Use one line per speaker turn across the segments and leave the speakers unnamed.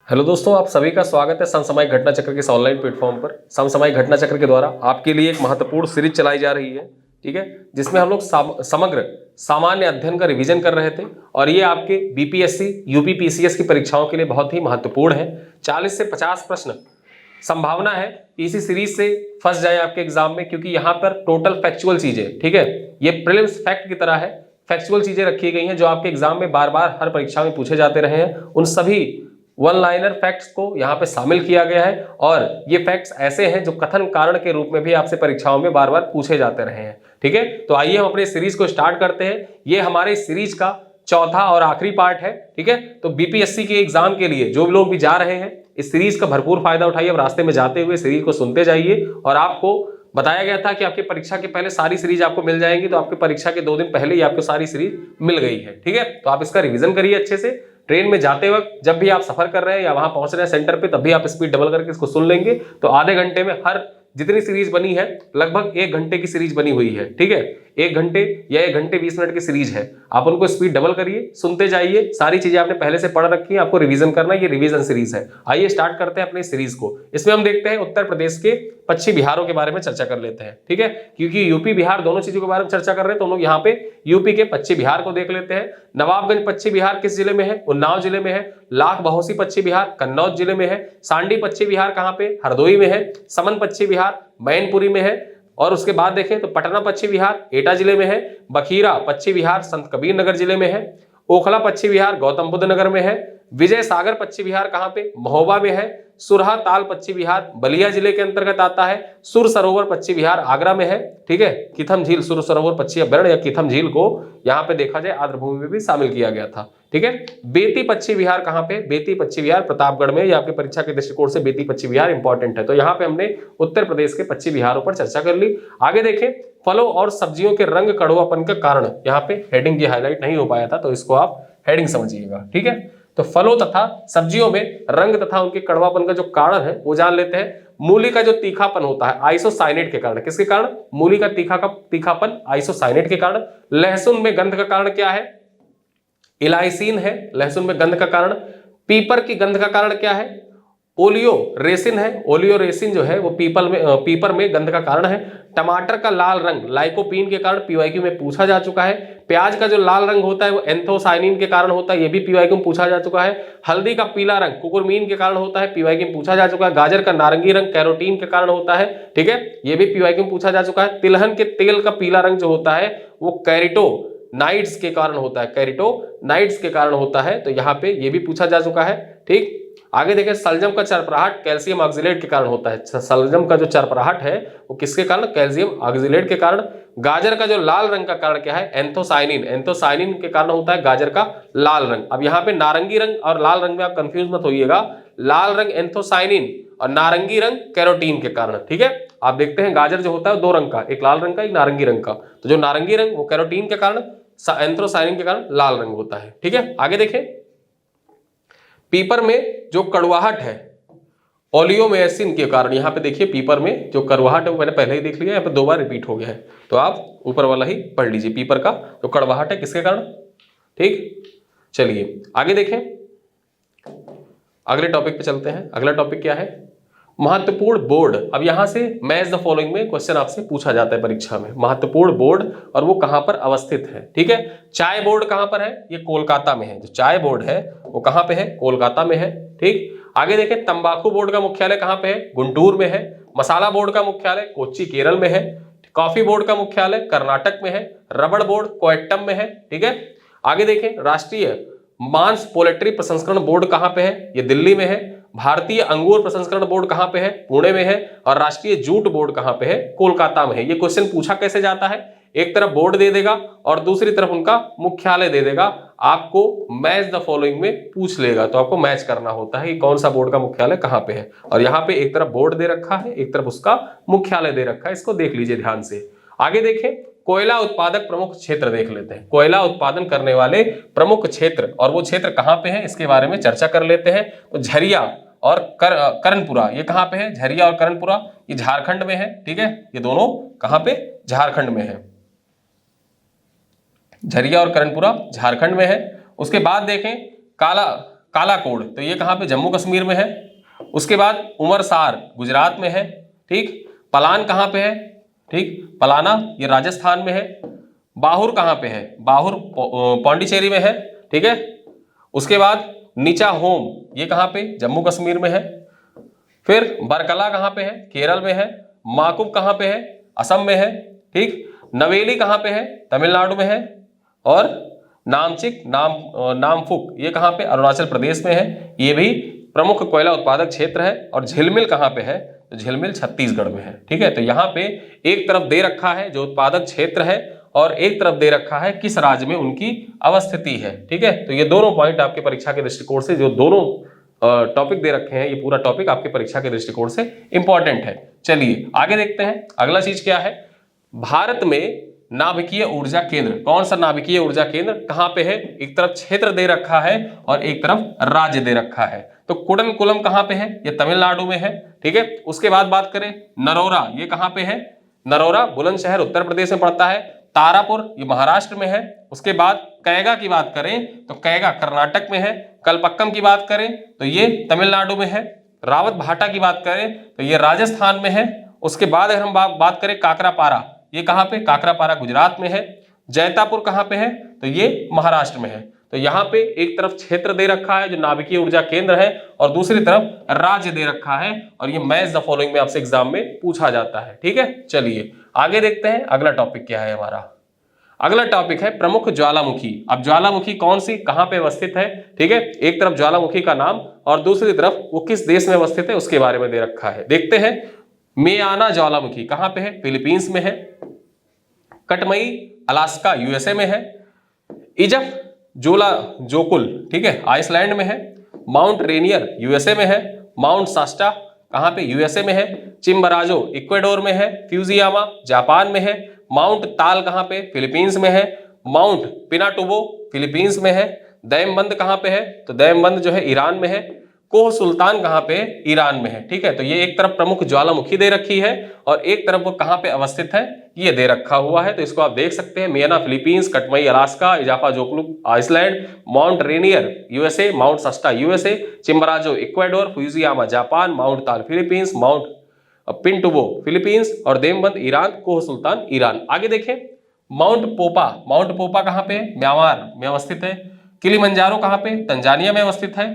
Hello दोस्तों, आप सभी का स्वागत है समसामयिक घटना चक्र के इस ऑनलाइन प्लेटफॉर्म पर। समसामयिक घटना चक्र के द्वारा आपके लिए एक महत्वपूर्ण सीरीज चलाई जा रही है, ठीक है, जिसमें हम लोग समग्र सामान्य अध्ययन का रिवीजन कर रहे थे। और ये आपके बीपीएससी यूपी पीसीएस की परीक्षाओं के लिए बहुत ही महत्वपूर्ण है। 40 से 50 प्रश्न संभावना है कि इसी सीरीज से फंस जाए आपके एग्जाम में, क्योंकि यहाँ पर टोटल फैक्चुअल चीजें, ठीक है, ये प्रीलिम्स फैक्ट की तरह है, फैक्चुअल चीजें रखी गई हैं जो आपके एग्जाम में बार बार हर परीक्षा में पूछे जाते रहे हैं। उन सभी वन लाइनर फैक्ट्स को यहाँ पे शामिल किया गया है, और ये फैक्ट्स ऐसे हैं जो कथन कारण के रूप में भी आपसे परीक्षाओं में बार बार पूछे जाते रहे हैं, ठीक है। तो आइए हम अपने सीरीज को स्टार्ट करते हैं। ये हमारे सीरीज का चौथा और आखिरी पार्ट है, ठीक है। तो बीपीएससी के एग्जाम के लिए जो लोग भी जा रहे हैं, इस सीरीज का भरपूर फायदा उठाइए। अब रास्ते में जाते हुए सीरीज को सुनते जाइए। और आपको बताया गया था कि आपकी परीक्षा के पहले सारी सीरीज आपको मिल जाएंगी, तो आपकी परीक्षा के 2 दिन पहले ही आपको सारी सीरीज मिल गई है, ठीक है। तो आप इसका रिवीजन करिए अच्छे से। ट्रेन में जाते वक्त जब भी आप सफर कर रहे हैं या वहां पहुंच रहे हैं सेंटर पे, तब भी आप स्पीड डबल करके इसको सुन लेंगे। तो आधे घंटे में हर जितनी सीरीज बनी है, लगभग 1 घंटे की सीरीज बनी हुई है, ठीक है। 1 घंटे या 1 घंटे 20 मिनट की सीरीज है। आप उनको स्पीड डबल करिए, सुनते जाइए। सारी चीजें आपने पहले से पढ़ रखी है, आपको रिवीजन करना है। ये रिवीजन सीरीज है। आइए स्टार्ट करते हैं अपनी सीरीज को। इसमें हम देखते हैं उत्तर प्रदेश के पश्चिमी बिहारों के बारे में चर्चा कर लेते हैं, ठीक है। क्योंकि यूपी बिहार दोनों चीजों के बारे में चर्चा कर रहे हैं, तो हम लोग यहाँ पे यूपी के पश्चिमी बिहार को देख लेते हैं। नवाबगंज पश्चिमी बिहार किस जिले में है? उन्नाव जिले में है। लाख बहोसी पश्चिमी बिहार कन्नौज जिले में है। सांडी पश्चिमी बिहार कहाँ पे? हरदोई में है। समन पश्चिमी बिहार मैनपुरी में है। और उसके बाद देखें तो पटना पश्चिमी बिहार एटा जिले में है। बखीरा पश्चिमी बिहार संत कबीर नगर जिले में है। ओखला पश्चिमी बिहार गौतम बुद्ध नगर में है। विजय सागर पश्चिमी बिहार कहाँ पे? महोबा में है। सुरहा ताल पश्चिमी बिहार बलिया जिले के अंतर्गत आता है। सुर सरोवर पश्चिमी बिहार आगरा में है, ठीक है। किथम झील, सुर सरोवर पश्चिमी अभ्यारण्य या किथम झील को यहाँ पे देखा जाए आर्द्रभूमि में भी शामिल किया गया था, ठीक है। बेती पश्चिमी बिहार कहाँ पे? बेती पश्चिमी बिहार प्रतापगढ़ में। या आपके परीक्षा के दृष्टिकोण से बेती पश्चिमी बिहार इंपॉर्टेंट है। तो यहाँ पे हमने उत्तर प्रदेश के पश्चिमी बिहारों पर चर्चा कर ली। आगे देखें, फलों और सब्जियों के रंग कड़वापन का कारण। यहाँ पे हेडिंग ये हाईलाइट नहीं हो पाया था, तो इसको आप हेडिंग समझिएगा, ठीक है। तो फलों तथा सब्जियों में रंग तथा उनके कड़वापन का जो कारण है वो जान लेते हैं। मूली का जो तीखापन होता है आइसोसाइनेट के कारण। किसके कारण? मूली का तीखापन आइसोसाइनेट के कारण। लहसुन में गंध का कारण क्या है? इलाइसिन है लहसुन में गंध का कारण। पीपर की गंध का कारण क्या है? ओलियो रेसिन है। ओलियो रेसिन जो है वो पीपर में गंध का कारण है। टमाटर का लाल रंग लाइकोपीन के कारण पीवाईक्यू में पूछा जा चुका है। प्याज का जो लाल रंग होता है वो एंथोसाइनिन के कारण होता है, ये भी पीवाईक्यू में पूछा जा चुका है। हल्दी का पीला रंग कुकुरमीन के कारण होता है, पीवाईक्यू में पूछा जा चुका है। गाजर का नारंगी रंग कैरोटीन के कारण होता है, ठीक है, ये भी पीवाईक्यू में पूछा जा चुका है। तिलहन के तेल का पीला रंग जो होता है वो कैरिटोनाइड्स के कारण होता है, कैरिटोनाइड्स के कारण होता है। तो यहाँ पे ये भी पूछा जा चुका है, ठीक। आगे देखें, सलजम का चरपराहट कैल्शियम ऑक्सलेट के कारण होता है। सलजम का जो चरपराहट है वो किसके कारण? कैल्शियम ऑक्सलेट के कारण। गाजर का जो लाल रंग का कारण क्या है? एंथोसाइनिन, एंथोसाइनिन के कारण होता है गाजर का लाल रंग। अब यहाँ पे नारंगी रंग और लाल रंग में आप कंफ्यूज मत होइएगा। लाल रंग एंथोसाइनिन और नारंगी रंग कैरोटीन के कारण, ठीक है। आप देखते हैं गाजर जो होता है 2 रंग का, एक लाल रंग का एक नारंगी रंग का। तो जो नारंगी रंग वो कैरोटीन के कारण, एंथोसाइनिन के कारण लाल रंग होता है, ठीक है। आगे देखें, पीपर में जो कड़वाहट है ओलियोमेसिन के कारण। यहाँ पे देखिए पीपर में जो कड़वाहट है वो मैंने पहले ही देख लिया, यहाँ पे 2 बार रिपीट हो गया है, तो आप ऊपर वाला ही पढ़ लीजिए। पीपर का जो कड़वाहट है किसके कारण, ठीक। चलिए आगे देखें, अगले टॉपिक पे चलते हैं। अगला टॉपिक क्या है? महत्वपूर्ण बोर्ड। अब यहां से मैच द फॉलोइंग में क्वेश्चन आपसे पूछा जाता है परीक्षा में। महत्वपूर्ण बोर्ड और वो कहां पर अवस्थित है, ठीक है। चाय बोर्ड कहां पर है? ये कोलकाता में है। जो चाय बोर्ड है वो कहां पे है? कोलकाता में है, ठीक। आगे देखें, तंबाकू बोर्ड का मुख्यालय कहां पे है? गुंटूर में है। मसाला बोर्ड का मुख्यालय कोच्चि केरल में है। कॉफी बोर्ड का मुख्यालय कर्नाटक में है। रबड़ बोर्ड कोट्टयम में है, ठीक है। आगे देखें, राष्ट्रीय मांस पोल्ट्री प्रसंस्करण बोर्ड कहां पे है? ये दिल्ली में है। भारतीय अंगूर प्रसंस्करण बोर्ड कहां पे है? पुणे में है। और राष्ट्रीय जूट बोर्ड कहां पे है? कोलकाता में है। ये क्वेश्चन पूछा कैसे जाता है? एक तरफ बोर्ड दे देगा और दूसरी तरफ उनका मुख्यालय दे देगा। आपको मैच द फॉलोइंग में पूछ लेगा, तो आपको मैच करना होता है कि कौन सा बोर्ड का मुख्यालय कहां पे है। और यहाँ पे एक तरफ बोर्ड दे रखा है, एक तरफ उसका मुख्यालय दे रखा है। इसको देख लीजिए ध्यान से। आगे देखें, कोयला उत्पादक प्रमुख क्षेत्र देख लेते हैं। कोयला उत्पादन करने वाले प्रमुख क्षेत्र, और वो क्षेत्र कहां पे है इसके बारे में चर्चा कर लेते हैं। तो झरिया और कर्णपुरा ये कहां पे है? झरिया और कर्णपुरा ये झारखंड में है, ठीक है। ये दोनों कहां पे? झारखंड में है। झरिया और कर्णपुरा झारखंड में है। उसके बाद देखें, कालाकोट, तो ये कहाँ पे, जम्मू कश्मीर में है। उसके बाद उमरसार गुजरात में है, ठीक। पलान कहाँ पे है, ठीक, पलाना ये राजस्थान में है। बाहुर कहाँ पे है, बाहुर पौंडीचेरी में है, ठीक है। उसके बाद नीचा होम ये कहाँ पे, जम्मू कश्मीर में है। फिर बरकला कहाँ पे है, केरल में है। माकुब कहाँ पे है, असम में है, ठीक। नवेली कहाँ पे है, तमिलनाडु में है। और नामचिक नामफुक ये कहाँ पे, अरुणाचल प्रदेश में है। ये भी प्रमुख कोयला उत्पादक क्षेत्र है। और झिलमिल कहाँ पे है, तो झिलमिल छत्तीसगढ़ में है, ठीक है। तो यहाँ पे एक तरफ दे रखा है जो उत्पादक क्षेत्र है और एक तरफ दे रखा है किस राज्य में उनकी अवस्थिति है, ठीक है। तो ये दोनों पॉइंट आपके परीक्षा के दृष्टिकोण से, जो दोनों टॉपिक दे रखे हैं, ये पूरा टॉपिक आपके परीक्षा के दृष्टिकोण से इंपॉर्टेंट है। चलिए आगे देखते हैं, अगला चीज क्या है। भारत में नाभिकीय ऊर्जा केंद्र, कौन सा नाभिकीय ऊर्जा केंद्र कहां पे है, एक तरफ क्षेत्र दे रखा है और एक तरफ राज्य दे रखा है। तो कुडनकुलम कहां पे है, ये तमिलनाडु में है, ठीक है। उसके बाद बात करें नरोरा, ये कहां पे है, नरोरा बुलंदशहर उत्तर प्रदेश में पड़ता है। तारापुर ये महाराष्ट्र में है। उसके बाद कैगा की बात करें तो कैगा कर्नाटक में है। कलपक्कम की बात करें तो ये तमिलनाडु में है। रावत भाटा की बात करें तो ये राजस्थान में है। उसके बाद अगर हम बात करें काकरापारा, ये कहां पे, काकरापारा गुजरात में है। जैतापुर कहां पे है, तो ये महाराष्ट्र में है। तो यहाँ पे एक तरफ क्षेत्र दे रखा है जो नाभिकीय ऊर्जा केंद्र है और दूसरी तरफ राज्य दे रखा है। और ये मैच द फॉलोइंग में आपसे एग्जाम में पूछा जाता है, ठीक है। चलिए आगे देखते हैं अगला टॉपिक क्या है हमारा। अगला टॉपिक है प्रमुख ज्वालामुखी। अब ज्वालामुखी कौन सी कहां पे अवस्थित है, ठीक है। एक तरफ ज्वालामुखी का नाम और दूसरी तरफ वो किस देश में अवस्थित है उसके बारे में दे रखा है। देखते हैं, मेयाना ज्वालामुखी कहां पे है, फिलीपींस में है। कटमई अलास्का यूएसए में है। इजफ जोला जोकुल, ठीक है, आइसलैंड में है। माउंट रेनियर यूएसए में है। माउंट सास्टा कहां पे, यूएसए में है। चिम्बराजो इक्वेडोर में है। फ्यूजियामा जापान में है। माउंट ताल कहां पे, फिलीपींस में है। माउंट पिनाटुबो फिलीपींस में है। दैमबंद कहां पे है, तो दैमबंद जो है ईरान में है। कोह सुल्तान कहां पे, ईरान में है, ठीक है। तो ये एक तरफ प्रमुख ज्वालामुखी दे रखी है और एक तरफ वो कहां पे अवस्थित है ये दे रखा हुआ है। तो इसको आप देख सकते हैं, मियाना Philippines, Katmai Alaska, Eyjafjallajokull Iceland, Mount Rainier USA, Mount Shasta USA, Chimborazo Ecuador, Fujiyama Japan, Mount Taal Philippines, Mount Pinatubo Philippines और देमबंद ईरान, कोह सुल्तान ईरान। आगे देखें, माउंट पोपा कहां पे, म्यांमार में अवस्थित है। किलिमंजारो कहां पे, तंजानिया में अवस्थित है।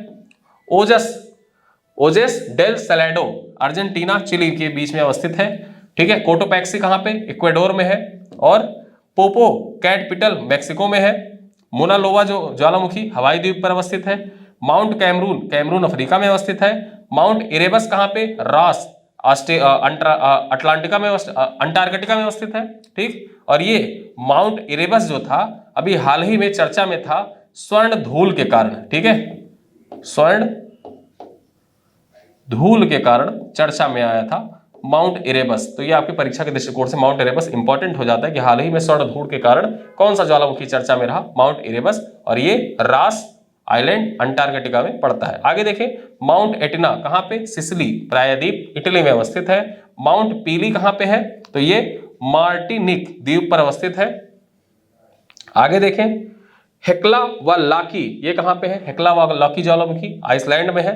ओजेस डेल सैलाडो अर्जेंटीना चिली के बीच में अवस्थित है, ठीक है। कोटोपैक्सी कहां पे, इक्वेडोर में है। और पोपो कैटपिटल मैक्सिको में है। मोनालोवा जो ज्वालामुखी हवाई द्वीप पर अवस्थित है। माउंट कैमरून अफ्रीका में अवस्थित है। माउंट इरेबस कहां पे, रॉस अंटार्कटिका में अवस्थित है, ठीक। और ये माउंट इरेबस जो था अभी हाल ही में चर्चा में था स्वर्ण धूल के कारण, ठीक है, स्वर्ण धूल के कारण चर्चा में आया था माउंट इरेबस। तो ये आपकी परीक्षा के दृष्टिकोण से माउंट इरेबस इंपॉर्टेंट हो जाता है कि हाल ही में स्वर्ण धूल के कारण कौन सा ज्वालामुखी चर्चा में रहा, माउंट इरेबस। और ये रास आइलैंड अंटार्कटिका में पड़ता है। आगे देखें, माउंट एटिना कहां पे, सिसिली प्रायद्वीप इटली में अवस्थित है। माउंट पीली कहां पे है, तो ये मार्टिनिक द्वीप पर अवस्थित है। आगे देखें, हेक्ला व लाकी ये कहां पे है, हेक्ला व लाकी ज्वालामुखी आइसलैंड में है।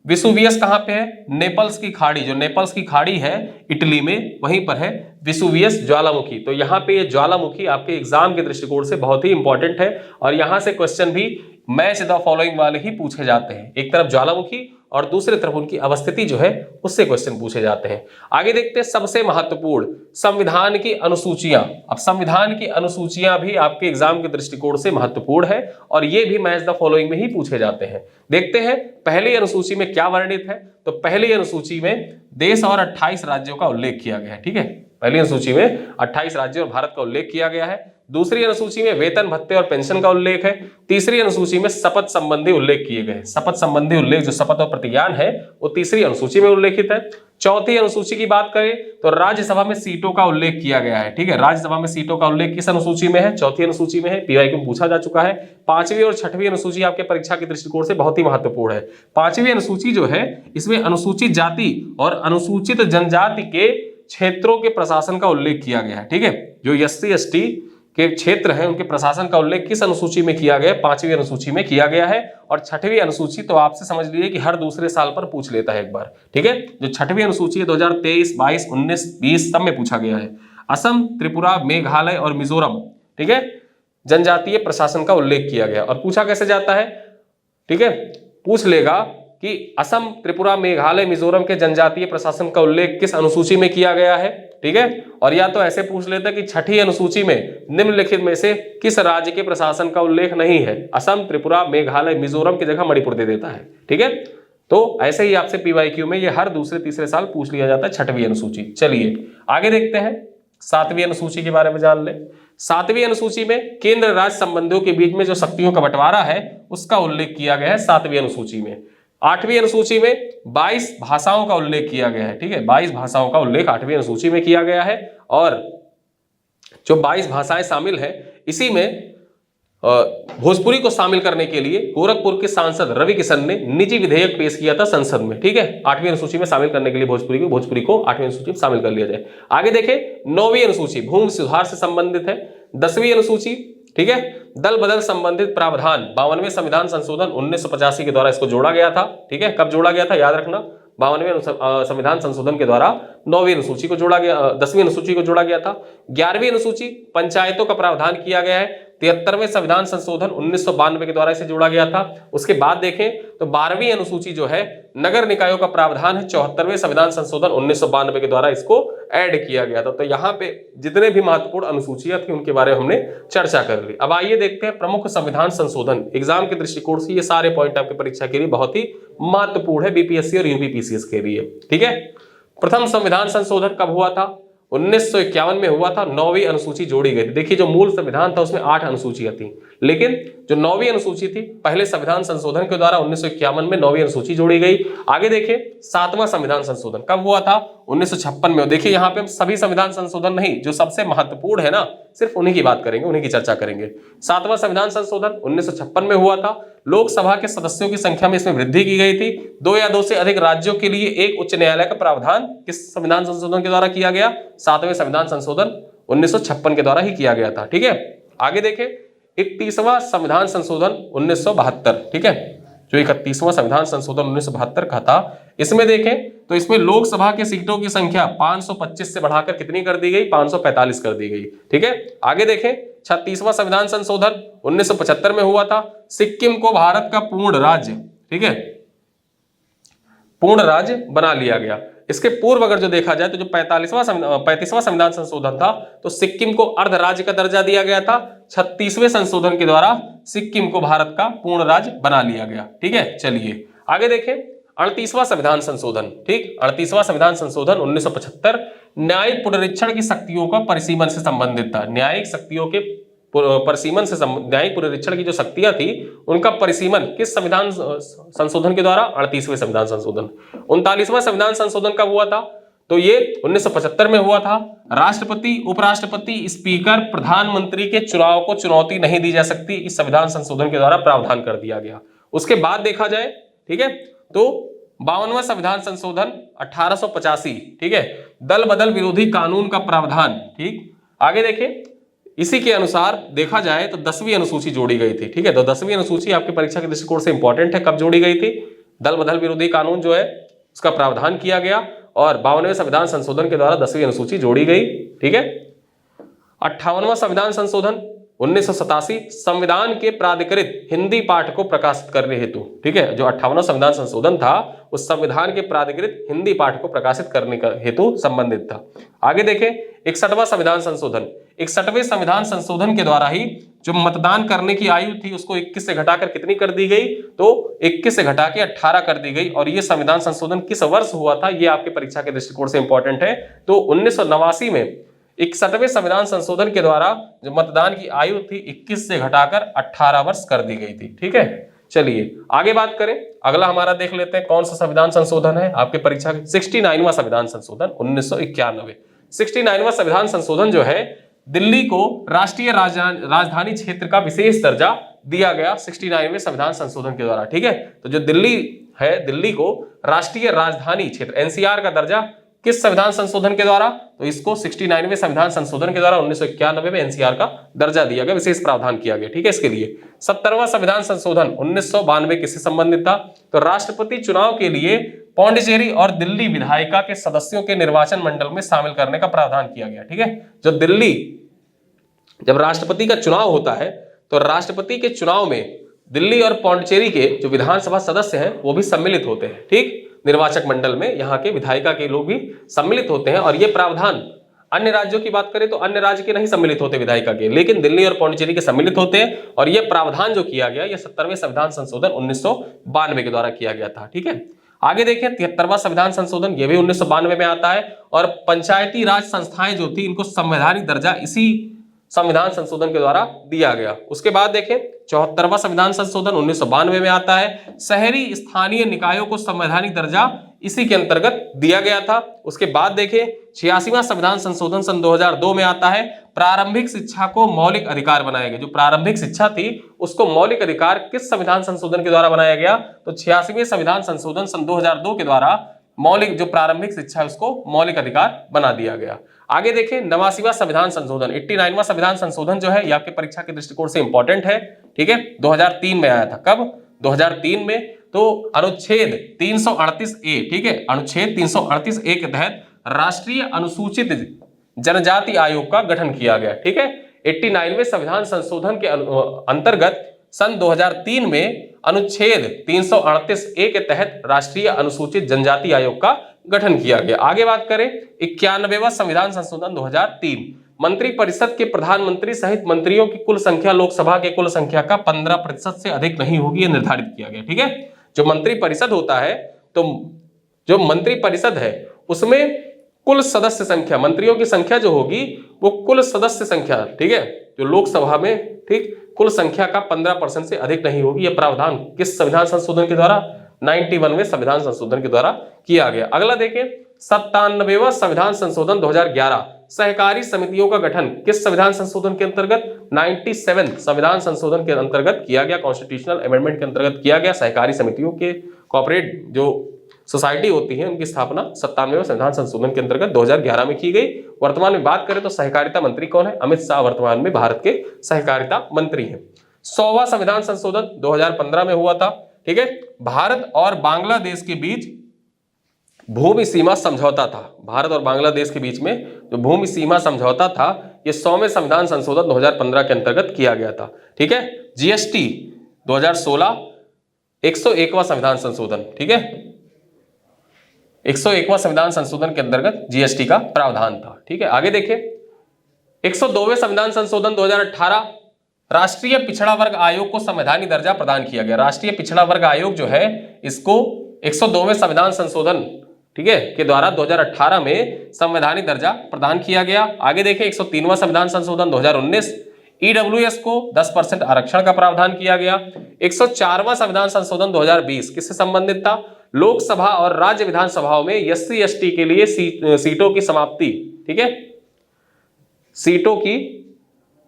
विसुवियस कहां पे है, नेपल्स की खाड़ी, जो नेपल्स की खाड़ी है इटली में वहीं पर है विसुवियस ज्वालामुखी। तो यहाँ पे ये ज्वालामुखी आपके एग्जाम के दृष्टिकोण से बहुत ही इंपॉर्टेंट है और यहां से क्वेश्चन भी मैच द फॉलोइंग वाले ही पूछे जाते हैं। एक तरफ ज्वालामुखी और दूसरी तरफ उनकी अवस्थिति जो है उससे क्वेश्चन पूछे जाते हैं। आगे देखते हैं सबसे महत्वपूर्ण संविधान की अनुसूचियां। अब संविधान की अनुसूचियां भी आपके एग्जाम के दृष्टिकोण से महत्वपूर्ण है और ये भी मैच द फॉलोइंग में ही पूछे जाते हैं। देखते हैं पहली अनुसूची में क्या वर्णित है। तो पहली अनुसूची में देश और 28 राज्यों का उल्लेख किया गया है, ठीक है। पहली अनुसूची में 28 राज्यों और भारत का उल्लेख किया गया है। दूसरी अनुसूची में वेतन भत्ते और पेंशन का उल्लेख है। तीसरी अनुसूची में शपथ संबंधी उल्लेख किए गए। शपथ संबंधी उल्लेख जो शपथ और प्रतिज्ञान है वो तीसरी अनुसूची में उल्लेखित है। चौथी अनुसूची की बात करें तो राज्यसभा में सीटों का उल्लेख किया गया है, ठीक है। राज्यसभा में सीटों का उल्लेख किस अनुसूची में है, चौथी अनुसूची में है, पीवाईक्यू में पूछा जा चुका है। पांचवी और छठवीं अनुसूची आपके परीक्षा के दृष्टिकोण से बहुत ही महत्वपूर्ण है। पांचवी अनुसूची जो है इसमें अनुसूचित जाति और अनुसूचित जनजाति के क्षेत्रों के प्रशासन का उल्लेख किया गया है, ठीक है। जो SC ST के क्षेत्र हैं उनके प्रशासन का उल्लेख किस अनुसूची में किया गया है? 5वीं अनुसूची में किया गया है। और 6वीं अनुसूची तो आपसे समझ लीजिए कि हर दूसरे साल पर पूछ लेता है एक बार, ठीक है। जो 6वीं अनुसूची है 2023, 22, 19, 20 सब में पूछा गया है। असम, त्रिपुरा, मेघालय और मिजोरम, ठीक है, जनजातीय प्रशासन का उल्लेख किया गया। और पूछा कैसे जाता है, ठीक है, पूछ लेगा कि असम, त्रिपुरा, मेघालय, मिजोरम के जनजातीय प्रशासन का उल्लेख किस अनुसूची में किया गया है, ठीक है। और या तो ऐसे पूछ लेता है कि 6ठी अनुसूची में निम्नलिखित में से किस राज्य के प्रशासन का उल्लेख नहीं है? असम, त्रिपुरा, मेघालय, मिजोरम की जगह मणिपुर दे देता है, ठीक है। तो ऐसे ही आपसे पीवाईक्यू में ये हर दूसरे तीसरे साल पूछ लिया जाता है 6वीं अनुसूची। चलिए आगे देखते हैं, 7वीं अनुसूची के बारे में जान ले। 7वीं अनुसूची में केंद्र राज्य संबंधों के बीच में जो शक्तियों का बंटवारा है उसका उल्लेख किया गया है 7वीं अनुसूची में। 8वीं अनुसूची में 22 भाषाओं का उल्लेख किया गया है, ठीक है, 22 भाषाओं का उल्लेख 8वीं अनुसूची में किया गया है। और जो 22 भाषाएं शामिल है इसी में भोजपुरी को शामिल करने के लिए गोरखपुर के सांसद रवि किशन ने निजी विधेयक पेश किया था संसद में, ठीक है, 8वीं अनुसूची में शामिल करने के लिए भोजपुरी को 8वीं अनुसूची में शामिल कर लिया जाए। आगे देखें 9वीं अनुसूची भूमि सुधार से संबंधित है। 10वीं अनुसूची, ठीक है, दल बदल संबंधित प्रावधान 52वें संविधान संशोधन 1985 के द्वारा इसको जोड़ा गया था, ठीक है। कब जोड़ा गया था याद रखना, 52वें संविधान संशोधन के द्वारा 9वीं अनुसूची को जोड़ा गया, 10वीं अनुसूची को जोड़ा गया था। 11वीं अनुसूची पंचायतों का प्रावधान किया गया है, 73वें संविधान संशोधन 1992 के द्वारा इसे जोड़ा गया था। उसके बाद देखें तो 12वीं अनुसूची जो है नगर निकायों का प्रावधान है, 74वें संविधान संशोधन 1992 के द्वारा इसको ऐड किया गया था। तो यहाँ पे जितने भी महत्वपूर्ण अनुसूचियां थी उनके बारे में हमने चर्चा कर ली। अब आइए देखते हैं प्रमुख संविधान संशोधन। एग्जाम के दृष्टिकोण से ये सारे पॉइंट आपकी परीक्षा के लिए बहुत ही महत्वपूर्ण है, बीपीएससी और यूपीपीसीएस के लिए, ठीक है। प्रथम संविधान संशोधन कब हुआ था? 1951 में हुआ था, 9वीं अनुसूची जोड़ी गई थी। देखिए जो मूल संविधान था उसमें 8 अनुसूचियां थी, लेकिन जो 9वीं अनुसूची थी पहले संविधान संशोधन के द्वारा 1951 में 9वीं अनुसूची जोड़ी गई। आगे देखें 7वां संविधान संशोधन कब हुआ था? 1956 में। देखिए यहाँ पे हम सभी संविधान संशोधन नहीं, जो सबसे महत्वपूर्ण है ना सिर्फ उन्हीं की बात करेंगे, उन्हीं की चर्चा करेंगे। 7वां संविधान संशोधन 1956 में हुआ था। लोकसभा के सदस्यों की संख्या में इसमें वृद्धि की गई थी। 2 या 2 से अधिक राज्यों के लिए एक उच्च न्यायालय का प्रावधान किस संविधान संशोधन के द्वारा किया गया? 7वें संविधान संशोधन 1956 के द्वारा ही किया गया था, ठीक है। आगे देखें 31वां संविधान संशोधन 1972, ठीक है, जो 31वां संविधान संशोधन 1972 का था। इसमें देखें तो इसमें लोकसभा के सीटों की संख्या 525 से बढ़ाकर कितनी कर दी गई? 545 कर दी गई, ठीक है। आगे देखें 36वां संविधान संशोधन 1975 में हुआ था। सिक्किम को भारत का पूर्ण राज्य, ठीक है, पूर्ण राज्य बना लिया गया। इसके पूर्व अगर जो देखा जाए तो जो 35वां संविधान संशोधन था तो सिक्किम को अर्ध राज्य का दर्जा दिया गया था। 36वें संशोधन के द्वारा सिक्किम को भारत का पूर्ण राज्य बना लिया गया, ठीक है। चलिए आगे देखें 38वां संविधान संशोधन, ठीक, 38वां संविधान संशोधन 1975 न्यायिक पुनरीक्षण की शक्तियों का परिसीमन से संबंधित था। न्यायिक शक्तियों के परिसीमन से न्यायिक पुनरीक्षण की जो शक्तियां थी उनका परिसीमन किस संविधान संशोधन के द्वारा? 38वें संविधान संशोधन। 39वां संविधान संशोधन कब हुआ था? तो ये 1975 में हुआ था। राष्ट्रपति, उपराष्ट्रपति, स्पीकर, प्रधानमंत्री के चुनाव को चुनौती नहीं दी जा सकती, इस संविधान संशोधन के द्वारा प्रावधान कर दिया गया। उसके बाद देखा जाए, ठीक है, तो 52वां संविधान संशोधन 1885, ठीक है, दल बदल विरोधी कानून का प्रावधान, ठीक। आगे देखें इसी के अनुसार देखा जाए तो 10वीं अनुसूची जोड़ी गई थी, ठीक है। तो 10वीं अनुसूची आपकी परीक्षा के दृष्टिकोण से इंपॉर्टेंट है। कब जोड़ी गई थी? दल बदल विरोधी कानून जो है उसका प्रावधान किया गया और 52वें संविधान संशोधन के द्वारा 10वीं अनुसूची जोड़ी गई, ठीक है। 58वां संविधान संशोधन 1987 संविधान के प्राधिकृत हिंदी पाठ को प्रकाशित करने हेतु, ठीक है, जो 58वां संविधान संशोधन था उस संविधान के प्राधिकृत हिंदी पाठ को प्रकाशित करने का हेतु संबंधित था। आगे देखें 61वां संविधान संशोधन, 61वें संविधान संशोधन के द्वारा ही जो मतदान करने की आयु थी उसको 21 से घटाकर कितनी कर दी गई? तो 21 से घटा के 18 कर दी गई। और ये संविधान संशोधन किस वर्ष हुआ था? ये आपके परीक्षा के दृष्टिकोण से इंपॉर्टेंट है। तो 1989 में 61वें संविधान संशोधन के द्वारा जो मतदान की आयु थी 21 से घटाकर 18 वर्ष कर दी गई थी, ठीक है। चलिए आगे बात करें, अगला हमारा देख लेते हैं कौन सा संविधान संशोधन है आपके परीक्षा के। 69वां संविधान संशोधन 1991। 69वां संविधान संशोधन जो है दिल्ली को राष्ट्रीय राजधानी क्षेत्र का विशेष दर्जा दिया गया 69वें संविधान संशोधन के द्वारा, ठीक है। तो जो दिल्ली है, दिल्ली को राष्ट्रीय राजधानी क्षेत्र एनसीआर का दर्जा किस संविधान संशोधन के द्वारा? तो इसको 69वें संविधान संशोधन के द्वारा 1991 में एनसीआर का दर्जा दिया गया, विशेष प्रावधान किया गया, ठीक है। इसके लिए 70वां संविधान संशोधन 1992 किससे संबंधित था? तो राष्ट्रपति चुनाव के लिए पौंडीचेरी और दिल्ली विधायिका के सदस्यों के निर्वाचन मंडल में शामिल करने का प्रावधान किया गया, ठीक है। जो दिल्ली, जब राष्ट्रपति का चुनाव होता है तो राष्ट्रपति के चुनाव में दिल्ली और पौंडीचेरी के जो विधानसभा सदस्य हैं वो भी सम्मिलित होते हैं, ठीक। निर्वाचक मंडल में यहाँ के विधायिका के लोग भी सम्मिलित होते हैं, और ये प्रावधान अन्य राज्यों की बात करें तो अन्य राज्य के नहीं सम्मिलित होते विधायिका के, लेकिन दिल्ली और पौंडीचेरी के सम्मिलित होते हैं। और ये प्रावधान जो किया गया, ये 70वें संविधान संशोधन 1992 के द्वारा किया गया था, ठीक है। आगे देखें 73वां संविधान संशोधन, ये भी 1992 में आता है, और पंचायती राज संस्थाएं जो थी इनको संवैधानिक दर्जा इसी संविधान संशोधन के द्वारा दिया गया। उसके बाद देखें 74वां संविधान संशोधन 1992 में आता है, शहरी स्थानीय निकायों को संवैधानिक दर्जा इसी के अंतर्गत दिया गया था। उसके बाद देखें 86वां संविधान संशोधन सन 2002 में आता है, प्रारंभिक शिक्षा को मौलिक अधिकार बनाया गया। जो प्रारंभिक शिक्षा थी उसको मौलिक अधिकार किस संविधान संशोधन के द्वारा बनाया गया? तो 86वें संविधान संशोधन सन 2002 के द्वारा मौलिक, जो प्रारंभिक शिक्षा है उसको मौलिक अधिकार बना दिया गया। आगे देखें 89वां संविधान संशोधन, 89वां संविधान संशोधन जो है ये आपके परीक्षा के दृष्टिकोण से इंपॉर्टेंट है, ठीक है। 2003 में आया था। कब? 2003 में। तो अनुच्छेद 338A, ठीक है, अनुच्छेद 338A के तहत राष्ट्रीय अनुसूचित जनजाति आयोग का गठन किया गया, ठीक है। 89वें संविधान संशोधन के अंतर्गत सन 2003 में अनुच्छेद 338A के तहत राष्ट्रीय अनुसूचित जनजाति आयोग का गठन किया गया। आगे बात करें 91वां संविधान संशोधन 2003, मंत्री परिषद के प्रधानमंत्री सहित मंत्रियों की कुल संख्या लोकसभा के कुल संख्या का 15% से अधिक नहीं होगी, यह निर्धारित किया गया, ठीक है। जो मंत्री परिषद होता है, तो जो मंत्री परिषद है उसमें कुल सदस्य संख्या, मंत्रियों की संख्या जो होगी वो कुल सदस्य संख्या, ठीक है, जो लोकसभा में, ठीक, कुल संख्या का 15% से अधिक नहीं होगी। यह प्रावधान किस संविधान संशोधन के द्वारा? 91वें संविधान संशोधन के द्वारा किया गया। अगला देखें 97वां संविधान संशोधन 2011, सहकारी समितियों का गठन किस संविधान संशोधन के अंतर्गत? 97 संविधान संशोधन के अंतर्गत किया गया, कॉन्स्टिट्यूशनल अमेंडमेंट के अंतर्गत किया गया। सहकारी समितियों के कॉर्पोरेट जो सोसाइटी होती है उनकी स्थापना 97वें संविधान संशोधन के अंतर्गत 2011 में की गई। वर्तमान में बात करें तो सहकारिता मंत्री कौन है? अमित शाह वर्तमान में भारत के सहकारिता मंत्री हैं। 100वां संविधान संशोधन 2015 में हुआ था, ठीक है। भारत और बांग्लादेश के बीच भूमि सीमा समझौता था, भारत और बांग्लादेश के बीच में जो भूमि सीमा समझौता था ये 100वें संविधान संशोधन 2015 के अंतर्गत किया गया था, ठीक है। जीएसटी 2016 101वां संविधान संशोधन, ठीक है, 101वां संविधान संशोधन के अंतर्गत जीएसटी का प्रावधान था, ठीक है। आगे देखें 102वें संविधान संशोधन 2018, राष्ट्रीय पिछड़ा वर्ग आयोग को संवैधानिक दर्जा प्रदान किया गया। राष्ट्रीय पिछड़ा वर्ग आयोग जो है इसको 102वें संविधान संशोधन, ठीक है, के द्वारा 2018 में संवैधानिक दर्जा प्रदान किया गया। आगे देखें 103वां संविधान संशोधन 2019, ईडब्ल्यूएस को 10% आरक्षण का प्रावधान किया गया। 104वां संविधान संशोधन 2020 किससे संबंधित था? लोकसभा और राज्य विधानसभाओं में एससी एसटी के लिए सीटों की समाप्ति, ठीक है, सीटों की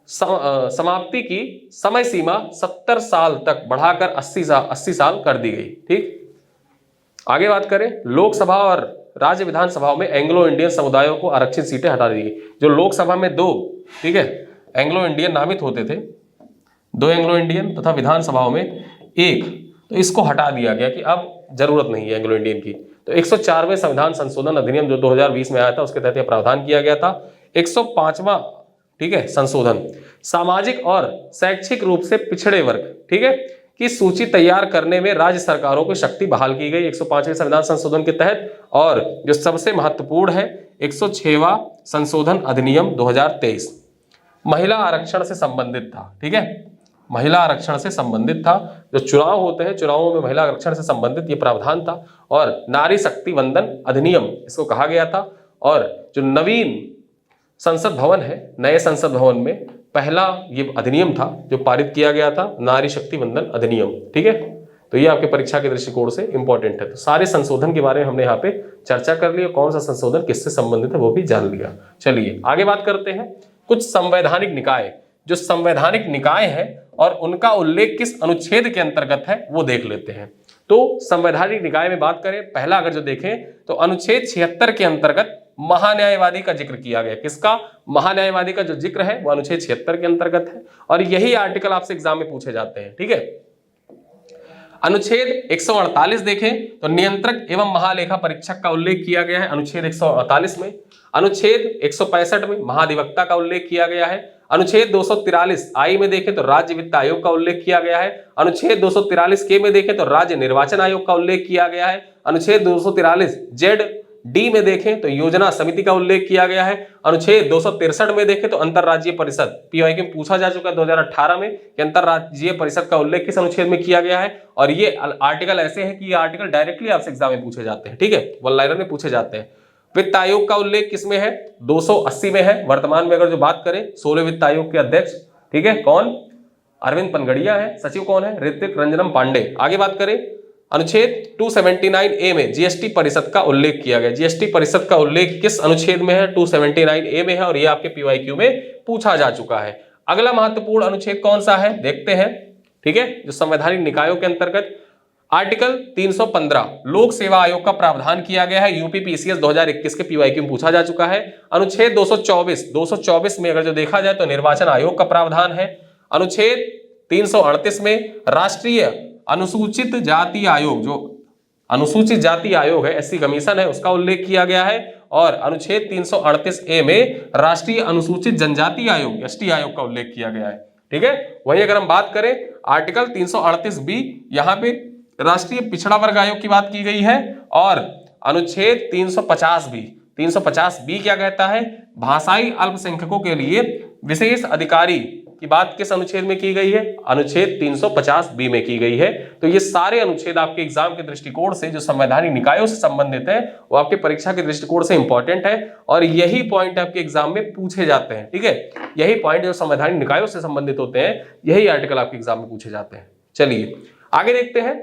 समाप्ति की समय सीमा 70 साल तक बढ़ाकर 80 साल कर दी गई, ठीक। आगे बात करें लोकसभा और राज्य विधानसभाओं में एंग्लो इंडियन समुदायों को आरक्षित सीटें हटा दी गई। जो लोकसभा में 2, ठीक है, एंग्लो इंडियन नामित होते थे, 2 एंग्लो इंडियन, तथा विधानसभाओं में 1, तो इसको हटा दिया गया कि अब जरूरत नहीं है एंग्लो इंडियन की। तो 104वें संविधान संशोधन अधिनियम जो 2020 में आया था उसके तहत यह प्रावधान किया गया था। 105वां, ठीक है, संशोधन, सामाजिक और शैक्षिक रूप से पिछड़े वर्ग, ठीक है, की सूची तैयार करने में राज्य सरकारों को शक्ति बहाल की गई 105वें संविधान संशोधन के तहत। और जो सबसे महत्वपूर्ण है 106वां संशोधन अधिनियम 2023, महिला आरक्षण से संबंधित था, ठीक है, महिला आरक्षण से संबंधित था। जो चुनाव होते हैं, चुनावों में महिला आरक्षण से संबंधित ये प्रावधान था। और नारी शक्ति वंदन अधिनियम इसको कहा गया था। और जो नवीन संसद भवन है, नए संसद भवन में पहला ये अधिनियम था जो पारित किया गया था, नारी शक्ति वंदन अधिनियम, ठीक है। तो ये आपके परीक्षा के दृष्टिकोण से इंपॉर्टेंट है। तो सारे संशोधन के बारे में हमने यहाँ पे चर्चा कर ली, कौन सा संशोधन किससे संबंधित है वो भी जान लिया। चलिए आगे बात करते हैं कुछ संवैधानिक निकाय। जो संवैधानिक निकाय है और उनका उल्लेख किस अनुच्छेद के अंतर्गत है वो देख लेते हैं। तो संवैधानिक निकाय में बात करें, पहला अगर जो देखें तो अनुच्छेद 76 के अंतर्गत महान्यायवादी का जिक्र किया गया। किसका? महान्यायवादी का जो जिक्र है वो अनुच्छेद 76 के अंतर्गत है और यही आर्टिकल आपसे एग्जाम में पूछे जाते हैं। ठीक है। अनुच्छेद 148 देखें तो नियंत्रक एवं महालेखा परीक्षक का उल्लेख किया गया है अनुच्छेद 148 में। अनुच्छेद 165 में महाधिवक्ता का उल्लेख किया गया है। अनुच्छेद 243 आई में देखें तो राज्य वित्त आयोग का उल्लेख किया गया है। अनुच्छेद 243 के में देखें तो राज्य निर्वाचन आयोग का उल्लेख किया गया है। अनुच्छेद 243 जेड डी में देखें तो योजना समिति का उल्लेख किया गया है। अनुच्छेद 263 में देखें तो अंतरराज्यीय परिषद, पीवाईक्यू में पूछा जा चुका है 2018 में कि अंतरराज्यीय परिषद का उल्लेख किस अनुच्छेद में किया गया है। और ये आर्टिकल ऐसे हैं कि ये आर्टिकल डायरेक्टली आपसे एग्जाम में पूछे जाते हैं। ठीक है, वन लाइनर में पूछे जाते हैं। वित्त आयोग का उल्लेख किसमें है? 280 में है। वर्तमान में अगर जो बात करें 16 वित्त आयोग के अध्यक्ष, ठीक है, कौन? अरविंद पनगड़िया है। सचिव कौन है? ऋतिक रंजनम पांडे। आगे बात करें अनुच्छेद 279A में जीएसटी परिषद का उल्लेख किया गया। जीएसटी परिषद का उल्लेख किस अनुच्छेद में है? 279A में है और ये आपके पीवाईक्यू में पूछा जा चुका है। अगला महत्वपूर्ण अनुच्छेद कौन सा है देखते हैं। ठीक है, जो संवैधानिक निकायों के अंतर्गत आर्टिकल 315 लोक सेवा आयोग का प्रावधान किया गया है। यूपी पीसीएस 2021 के पीवाईक्यू में पूछा जा चुका है। अनुच्छेद 224 में अगर जो देखा जाए तो निर्वाचन आयोग का प्रावधान है। अनुच्छेद 338 में राष्ट्रीय अनुसूचित जाति आयोग, जो अनुसूचित जाति आयोग है, एससी कमीशन है, उसका उल्लेख किया गया है। और अनुच्छेद 338A में राष्ट्रीय अनुसूचित जनजाति आयोग, एसटी आयोग का उल्लेख किया गया है। ठीक है, वहीं अगर हम बात करें आर्टिकल 338B, यहाँ पे राष्ट्रीय पिछड़ा वर्ग आयोग की बात की गई है। और अनुच्छेद 350B क्या कहता है? भाषाई अल्पसंख्यकों के लिए विशेष अधिकारी की बात किस अनुच्छेद में की गई है? अनुच्छेद 350B में की गई है। तो ये सारे अनुच्छेद आपके एग्जाम के दृष्टिकोण से, जो संवैधानिक निकायों से संबंधित है, वो आपके परीक्षा के दृष्टिकोण से इंपॉर्टेंट है और यही पॉइंट आपके एग्जाम में पूछे जाते हैं। ठीक है, यही पॉइंट जो संवैधानिक निकायों से संबंधित होते हैं, यही आर्टिकल आपके एग्जाम में पूछे जाते हैं। चलिए आगे देखते हैं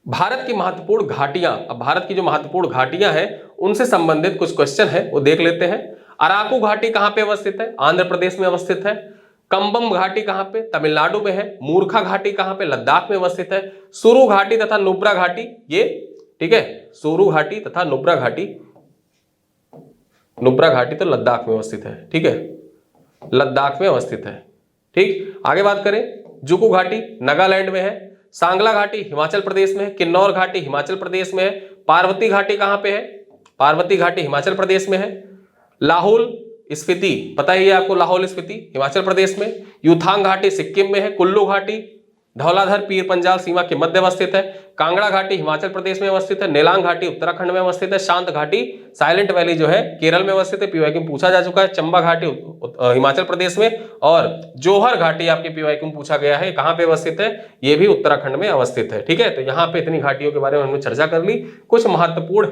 भारत की महत्वपूर्ण घाटियां। अब भारत की जो महत्वपूर्ण घाटियां हैं उनसे संबंधित कुछ क्वेश्चन है वो देख लेते हैं। अराकू घाटी कहां पे अवस्थित है? आंध्र प्रदेश में अवस्थित है। कंबम घाटी कहां पे? तमिलनाडु में है। मूर्खा घाटी कहां पे? लद्दाख में अवस्थित है। सुरु घाटी तथा नुब्रा घाटी, ये ठीक है, सुरु घाटी तथा नुब्रा घाटी, नुब्रा घाटी तो लद्दाख में अवस्थित है। ठीक है, लद्दाख में अवस्थित है। ठीक, आगे बात करें जुकू घाटी नागालैंड में है। सांगला घाटी हिमाचल प्रदेश में है। किन्नौर घाटी हिमाचल प्रदेश में है। पार्वती घाटी कहां पे है? पार्वती घाटी हिमाचल प्रदेश में है। लाहौल स्पीति, पता ही है आपको, लाहौल स्पीति हिमाचल प्रदेश में। यूथांग घाटी सिक्किम में है। कुल्लू घाटी धौलाधर पीर पंजाल सीमा के मध्य अवस्थित है। कांगड़ा घाटी हिमाचल प्रदेश में अवस्थित है। नेलांग घाटी उत्तराखंड में अवस्थित है। शांत घाटी साइलेंट वैली जो है केरल में अवस्थित है, पीवाईक्यू में पूछा जा चुका है। चंबा घाटी हिमाचल प्रदेश में। और जोहर घाटी आपके पीवाईक्यू में पूछा गया है, कहां पे अवस्थित है? ये भी उत्तराखंड में अवस्थित है। ठीक है, तो यहाँ पे इतनी घाटियों के बारे में हमने चर्चा कर ली। कुछ महत्वपूर्ण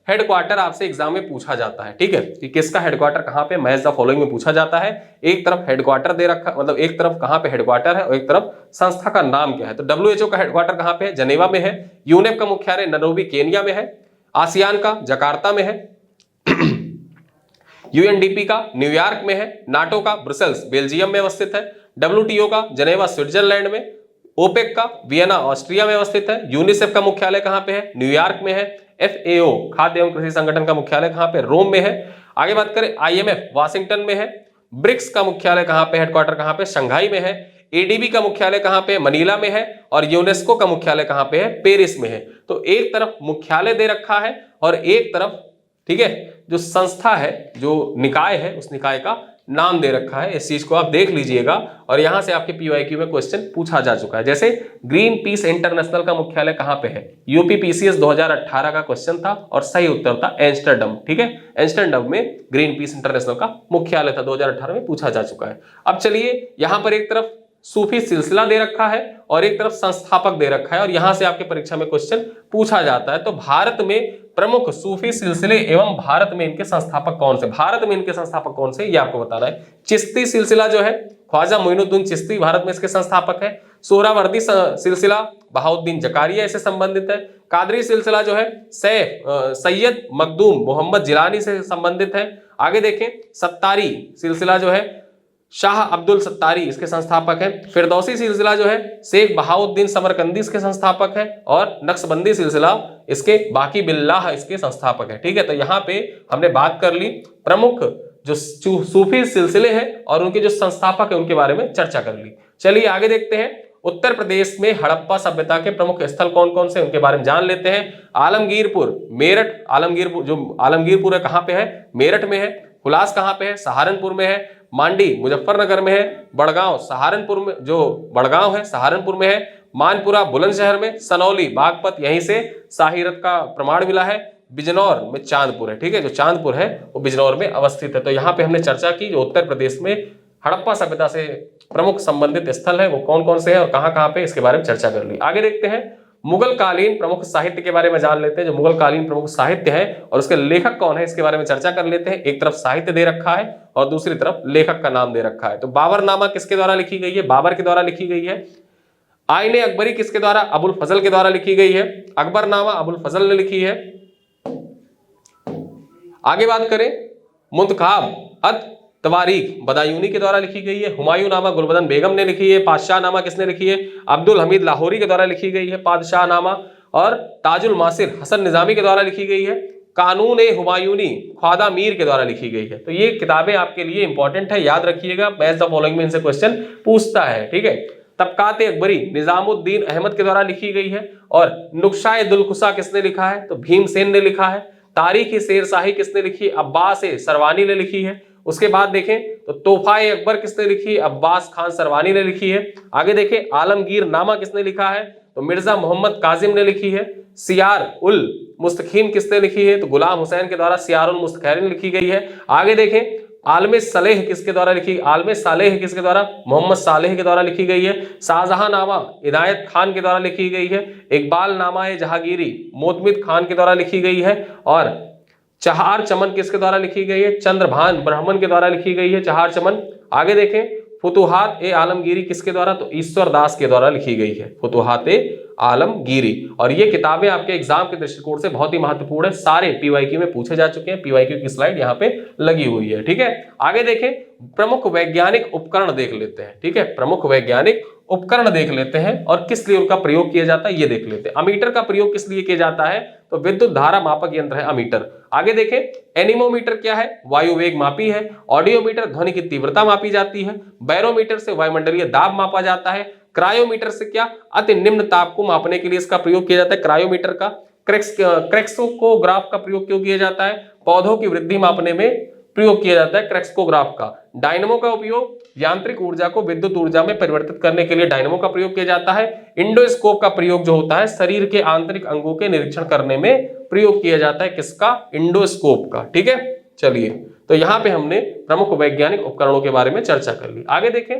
हेडक्वार्टर आपसे एग्जाम में पूछा जाता है। ठीक है, कि किसका हेडक्वार्टर कहां पे? मैच द फॉलोइंग में पूछा जाता है। एक तरफ हेडक्वार्टर दे रखा, मतलब एक तरफ कहां पे हेडक्वार्टर है और एक तरफ संस्था का नाम क्या है। तो WHO का हेडक्वार्टर कहां पे है? जनेवा में है। यूनेप का मुख्यालय नैरोबी केनिया में है। आसियान का जकार्ता में है। UNDP का न्यूयॉर्क में है। नाटो का ब्रुसेल्स बेल्जियम में अवस्थित है। WTO का जनेवा स्विट्जरलैंड में। ओपेक का वियना ऑस्ट्रिया में अवस्थित है। यूनिसेफ का मुख्यालय कहां पे है? न्यूयॉर्क में है। FAO खाद्य एवं कृषि संगठन का मुख्यालय कहां पे? रोम में है। आगे बात करें IMF वाशिंगटन में है। ब्रिक्स का मुख्यालय कहां पे? हेडक्वार्टर कहां पे? शंघाई में है। ADB का मुख्यालय कहां पे? मनीला में है। और यूनेस्को का मुख्यालय कहां पे है? पेरिस में है। तो एक तरफ मुख्यालय दे रखा है और एक तरफ, ठीक है, जो संस्था है, जो निकाय है, उस निकाय का नाम दे रखा है। इस चीज को आप देख लीजिएगा और यहां से आपके पीवाईक्यू में क्वेश्चन पूछा जा चुका है। जैसे ग्रीन पीस इंटरनेशनल का मुख्यालय कहां पे है? यूपी पीसीएस 2018 का क्वेश्चन था और सही उत्तर था एम्स्टर्डम। ठीक है, एम्स्टर्डम में ग्रीन पीस इंटरनेशनल का मुख्यालय था, 2018 में पूछा जा चुका है। अब चलिए, यहां पर एक तरफ सूफी सिलसिला दे रखा है और एक तरफ संस्थापक दे रखा है और यहां से आपके परीक्षा में क्वेश्चन पूछा जाता है। तो भारत में प्रमुख सूफी सिलसिले एवं भारत में इनके संस्थापक कौन से? भारत में इनके संस्थापक कौन से, ये आपको बताना है। चिश्ती सिलसिला जो है ख्वाजा मोइनुद्दीन चिश्ती भारत में इसके संस्थापक है। सोहरावर्दी सिलसिला बहाउद्दीन जकारिया इससे संबंधित है। कादरी सिलसिला जो है सैयद मखदूम मोहम्मद जिलानी से संबंधित है। आगे देखें, सत्तारी सिलसिला जो है शाह अब्दुल सत्तारी इसके संस्थापक हैं। फिरदौसी सिलसिला जो है शेख बहाउद्दीन समरकंदी इसके संस्थापक है, और नक्शबंदी सिलसिला इसके बाकी बिल्लाह इसके संस्थापक है। ठीक है, तो यहाँ पे हमने बात कर ली प्रमुख जो सूफी सिलसिले हैं और उनके जो संस्थापक है उनके बारे में चर्चा कर ली। चलिए आगे देखते हैं। उत्तर प्रदेश में हड़प्पा सभ्यता के प्रमुख स्थल कौन कौन से उनके बारे में जान लेते हैं। आलमगीरपुर, मेरठ, आलमगीरपुर जो आलमगीरपुर है कहाँ पे है, मेरठ में है। हुलास कहाँ पे है, सहारनपुर में है। मांडी मुजफ्फरनगर में है। बड़गांव सहारनपुर में, जो बड़गांव है सहारनपुर में है। मानपुरा बुलंदशहर में। सनौली बागपत, यहीं से शाहीरत का प्रमाण मिला है। बिजनौर में चांदपुर है। ठीक है, जो चांदपुर है वो बिजनौर में अवस्थित है। तो यहाँ पे हमने चर्चा की जो उत्तर प्रदेश में हड़प्पा सभ्यता से प्रमुख संबंधित स्थल है वो कौन कौन से हैं और कहाँ कहाँ पे, इसके बारे में चर्चा कर ली। आगे देखते हैं मुगल कालीन प्रमुख साहित्य के बारे में जान लेते हैं। जो मुगल कालीन प्रमुख साहित्य है और उसके लेखक कौन है इसके बारे में चर्चा कर लेते हैं। एक तरफ साहित्य दे रखा है और दूसरी तरफ लेखक का नाम दे रखा है। तो बाबरनामा किसके द्वारा लिखी गई है, बाबर के द्वारा लिखी गई है। आईने अकबरी किसके द्वारा, अबुल फजल के द्वारा लिखी गई है। अकबरनामा अबुल फजल ने लिखी है। आगे बात करें मुंतखाब अत तवारीख बदायूनी के द्वारा लिखी गई है। हुमायूं नामा गुलबदन बेगम ने लिखी है। पादशाह नामा किसने लिखी है, अब्दुल हमीद लाहौरी के द्वारा लिखी गई है पादशाह नामा। और ताजुल मासिर हसन निजामी के द्वारा लिखी गई है। कानून ए हुमायूनी ख्वाजा मीर के द्वारा लिखी गई है। तो ये किताबें आपके लिए इंपॉर्टेंट है, याद रखिएगा, मैच द फॉलोइंग में इनसे क्वेश्चन पूछता है। ठीक है, तबकात अकबरी निजामुद्दीन अहमद के द्वारा लिखी गई है। और नुक्शाए दुलकुसा किसने लिखा है, तो भीमसेन ने लिखा है। तारीख शेरशाही किसने लिखी, अब्बास सरवानी ने लिखी है। उसके बाद देखें तो तोहफाए अकबर किसने लिखी, अब्बास खान सरवानी ने लिखी है। आगे देखें आलमगीर नामा किसने लिखा है, तो मिर्जा मोहम्मद काजिम ने लिखी है। सियार उल मुस्तखीन किसने लिखी है, तो गुलाम हुसैन के द्वारा सियार उल मुस्तखीन लिखी गई है। आगे देखें आलम सलेह किसके द्वारा लिखी, आलम सालेह किसके द्वारा, मोहम्मद सालेह के द्वारा लिखी गई है। शाहजहां नामा इनायत खान के द्वारा लिखी गई है। इकबाल नामा जहांगीरी मोतमिद खान के द्वारा लिखी गई है। और चहार चमन किसके द्वारा लिखी गई है, चंद्रभान ब्राह्मण के द्वारा लिखी गई है चहार चमन। आगे देखें फुतुहात ए आलमगीरी किसके द्वारा, तो ईश्वर दास के द्वारा लिखी गई है फुतुहात ए आलमगीरी। और ये किताबें आपके एग्जाम के दृष्टिकोण से बहुत ही महत्वपूर्ण है, सारे पीवाईक्यू में पूछे जा चुके हैं। पीवाईक्यू की स्लाइड यहाँ पे लगी हुई है। ठीक है, आगे देखें प्रमुख वैज्ञानिक उपकरण देख लेते हैं। ठीक है, प्रमुख वैज्ञानिक उपकरण देख लेते हैं और किस लिए उनका प्रयोग किया जाता है ये देख लेते हैं। अमीटर का प्रयोग किस लिए किया जाता है, तो विद्युत धारा मापक यंत्र है अमीटर। आगे देखें एनीमोमीटर क्या है, वायु वेग मापी है। ऑडियोमीटर ध्वनि की तीव्रता मापी जाती है। बैरोमीटर से वायुमंडलीय दाब मापा जाता है। क्रायोमीटर से क्या, अति निम्न ताप को मापने के लिए इसका प्रयोग किया जाता है क्रायोमीटर का। क्रेक्सोग्राफ का प्रयोग क्यों किया जाता है, पौधों की वृद्धि मापने में प्रयोग किया जाता है क्रेक्सोग्राफ का। डायनमो का उपयोग यांत्रिक ऊर्जा को विद्युत ऊर्जा में परिवर्तित करने के लिए डायनमो का प्रयोग किया जाता है। इंडोस्कोप का प्रयोग जो होता है शरीर के आंतरिक अंगों के निरीक्षण करने में प्रयोग किया जाता है, किसका, इंडोस्कोप का। ठीक है, चलिए तो यहां पे हमने प्रमुख वैज्ञानिक उपकरणों के बारे में चर्चा कर ली। आगे देखें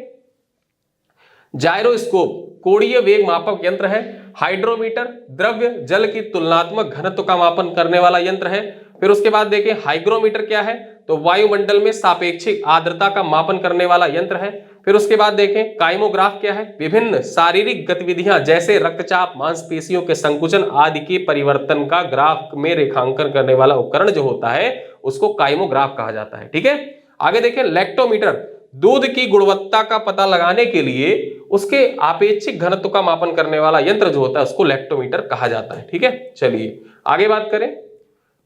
जायरोस्कोप कोणीय वेग मापक यंत्र है। हाइड्रोमीटर द्रव्य जल की तुलनात्मक घनत्व का मापन करने वाला यंत्र है। फिर उसके बाद देखें हाइग्रोमीटर क्या है, तो वायुमंडल में सापेक्षिक आर्द्रता का मापन करने वाला यंत्र है। फिर उसके बाद देखें काइमोग्राफ क्या है, विभिन्न शारीरिक गतिविधियां जैसे रक्तचाप मांसपेशियों के संकुचन आदि के परिवर्तन का ग्राफ में रेखांकन करने वाला उपकरण जो होता है उसको काइमोग्राफ कहा जाता है। ठीक है, आगे देखें लैक्टोमीटर दूध की गुणवत्ता का पता लगाने के लिए उसके आपेक्षिक घनत्व का मापन करने वाला यंत्र जो होता है उसको लैक्टोमीटर कहा जाता है। ठीक है, चलिए आगे बात करें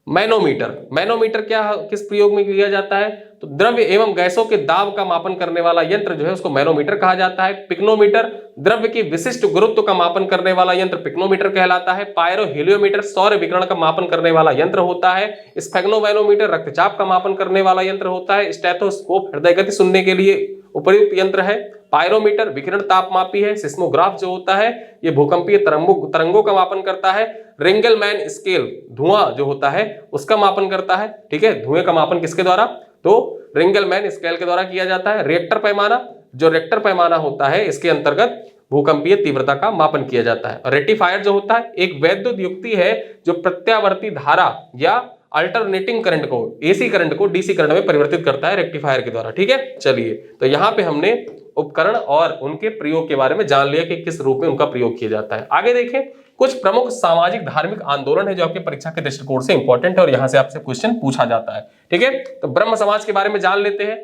मैनोमीटर। मैनोमीटर क्या किस प्रयोग में लिया जाता है, तो द्रव्य एवं गैसों के दाब का मापन करने वाला यंत्र जो है उसको मैनोमीटर कहा जाता है। पिक्नोमीटर द्रव्य की विशिष्ट गुरुत्व का मापन करने वाला यंत्र पिक्नोमीटर कहलाता है। पायरो हीलियोमीटर सौर विकिरण का मापन करने वाला यंत्र होता है। स्फेग्नोमैनोमीटर रक्तचाप का मापन करने वाला यंत्र होता है। स्टेथोस्कोप हृदय गति सुनने के लिए उपयुक्त यंत्र है। पायरोमीटर विकिरण तापमापी है। सिस्मोग्राफ जो होता है ये भूकंपीय तरंगों का मापन करता है। रिंगलमैन स्केल धुआं जो होता है उसका मापन करता है। ठीक है, धुएं का मापन किसके द्वारा, तो रिंगलमैन स्केल के द्वारा किया जाता है। रिएक्टर पैमाना, जो रिएक्टर पैमाना होता है इसके अंतर्गत भूकंपीय तीव्रता का मापन किया जाता है। और रेक्टिफायर जो होता है एक वैद्युत युक्ति है जो प्रत्यावर्ती धारा या अल्टरनेटिंग करंट को, एसी करंट को डीसी करंट में परिवर्तित करता है रेक्टिफायर के द्वारा। ठीक है, चलिए तो यहाँ पे हमने उपकरण और उनके प्रयोग के बारे में जान लिया कि किस रूप में उनका प्रयोग किया जाता है। आगे देखें कुछ प्रमुख सामाजिक धार्मिक आंदोलन है जो आपके परीक्षा के दृष्टिकोण से इंपॉर्टेंट है और यहां से आपसे क्वेश्चन पूछा जाता है। ठीक है, तो ब्रह्म समाज के बारे में जान लेते हैं।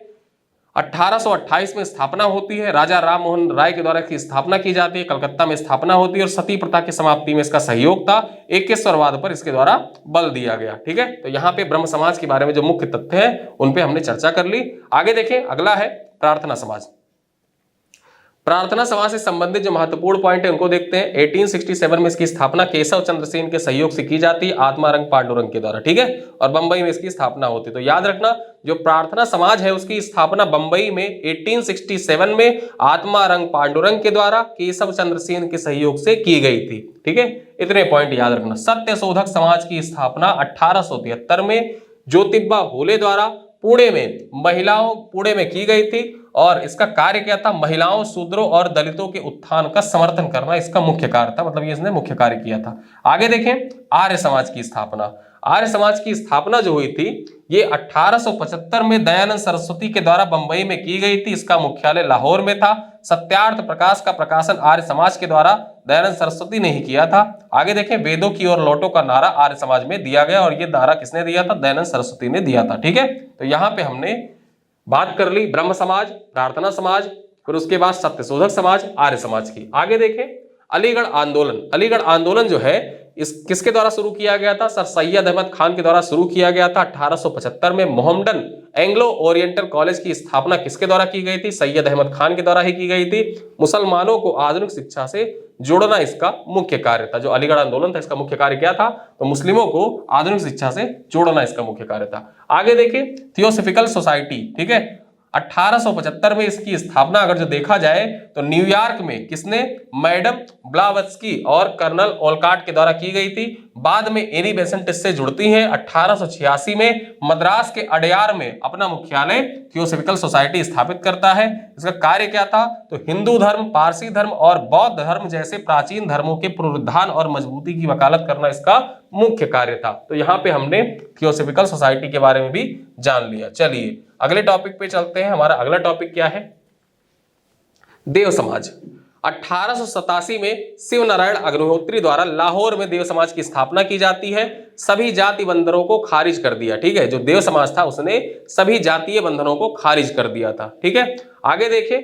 1828 में स्थापना होती है, राजा राम मोहन राय के द्वारा इसकी स्थापना की जाती है, कलकत्ता में स्थापना होती है और सती प्रथा की समाप्ति में इसका सहयोग था, एकेश्वरवाद पर इसके द्वारा बल दिया गया। ठीक है, तो यहाँ पे ब्रह्म समाज के बारे में जो मुख्य तथ्य हैं उन पे हमने चर्चा कर ली। आगे देखें, अगला है प्रार्थना समाज। प्रार्थना समाज से संबंधित जो महत्वपूर्ण पॉइंट है उनको देखते हैं। 1867 में इसकी स्थापना केशव चंद्र सेन के सहयोग से की जाती है, आत्मारंग पांडुरंग के द्वारा। ठीक है, और बंबई में इसकी स्थापना होती है। तो याद रखना, जो प्रार्थना समाज है उसकी स्थापना बंबई में 1867 में आत्मारंग पांडुरंग के द्वारा केशव चंद्र सेन के सहयोग से की गई थी। ठीक है, इतने पॉइंट याद रखना। सत्य शोधक समाज की स्थापना 1873 में ज्योतिबा फूले द्वारा पुणे में की गई थी और इसका कार्य क्या था? महिलाओं, शूद्रों और दलितों के उत्थान का समर्थन करना इसका मुख्य कार्य था, मतलब ये इसने मुख्य कार्य किया था। आगे देखें, आर्य समाज की स्थापना। आर्य समाज की स्थापना जो हुई थी ये 1875 में दयानंद सरस्वती के द्वारा बंबई में की गई थी। इसका मुख्यालय लाहौर में था। सत्यार्थ प्रकाश का प्रकाशन आर्य समाज के द्वारा दयानंद सरस्वती ने ही किया था। आगे देखें, वेदों की ओर लौटो का नारा आर्य समाज में दिया गया और ये नारा किसने दिया था? दयानंद सरस्वती ने दिया था। ठीक है, तो यहाँ पे हमने बात कर ली ब्रह्म समाज, प्रार्थना समाज, फिर उसके बाद सत्यशोधक समाज, आर्य समाज की। आगे देखें, अलीगढ़ आंदोलन। अलीगढ़ आंदोलन जो है इस किसके द्वारा शुरू किया गया था? सर सैयद अहमद खान के द्वारा शुरू किया गया था 1875 में। मोहम्मडन एंग्लो ओरिएंटल कॉलेज की स्थापना किसके द्वारा की गई थी? सैयद अहमद खान के द्वारा ही की गई थी। मुसलमानों को आधुनिक शिक्षा से जोड़ना इसका मुख्य कार्य था। जो अलीगढ़ आंदोलन था इसका मुख्य कार्य क्या था? तो मुस्लिमों को आधुनिक शिक्षा से जोड़ना इसका मुख्य कार्य था। आगे देखिए, थियोसॉफिकल सोसाइटी। ठीक है, 1875 में इसकी स्थापना अगर जो देखा जाए तो न्यूयॉर्क में किसने? मैडम ब्लावत्स्की और कर्नल ओलकॉट के द्वारा की गई थी। बाद में एनी बेसेंट इससे जुड़ती हैं। 1886 में मद्रास के अडयार में अपना मुख्यालय थियोसॉफिकल सोसाइटी स्थापित करता है। इसका कार्य क्या था? तो हिंदू धर्म, पारसी धर्म और बौद्ध धर्म जैसे प्राचीन धर्मों के पुनरुत्थान और मजबूती की वकालत करना इसका मुख्य कार्य था। तो यहाँ पे हमने थियोसॉफिकल सोसाइटी के बारे में भी जान लिया। चलिए अगले टॉपिक पे चलते हैं। हमारा अगला टॉपिक क्या है? देव समाज। 1887 में शिव नारायण अग्निहोत्री द्वारा लाहौर में देव समाज की स्थापना की जाती है। सभी जाति बंधनों को खारिज कर दिया। ठीक है, जो देव समाज था उसने सभी जातीय बंधनों को खारिज कर दिया था। ठीक है, आगे देखें,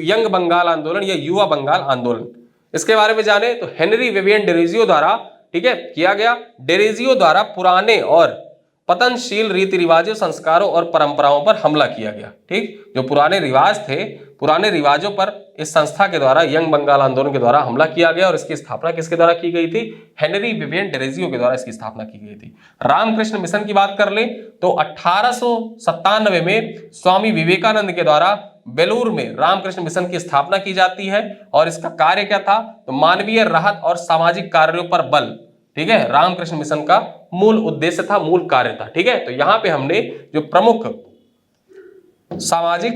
यंग बंगाल आंदोलन या युवा बंगाल आंदोलन, इसके बारे में जाने तो हेनरी विवियन डेरोजियो द्वारा, ठीक है, किया गया। डेरोजियो द्वारा पुराने और पतनशील रीति रिवाजों, संस्कारों और परंपराओं पर हमला किया गया। ठीक, जो पुराने रिवाज थे, पुराने रिवाजों पर इस संस्था के द्वारा, यंग बंगाल आंदोलन के द्वारा हमला किया गया और इसकी स्थापना किसके द्वारा की गई थी? हेनरी विवियन डेरोजियो के द्वारा इसकी स्थापना की गई थी। रामकृष्ण मिशन की बात कर ले तो 1897 में स्वामी विवेकानंद के द्वारा बेलूर में रामकृष्ण मिशन की स्थापना की जाती है और इसका कार्य क्या था? तो मानवीय राहत और सामाजिक कार्यों पर बल। ठीक है, रामकृष्ण मिशन का मूल उद्देश्य था, मूल कार्य था। ठीक है, तो यहां पे हमने जो प्रमुख सामाजिक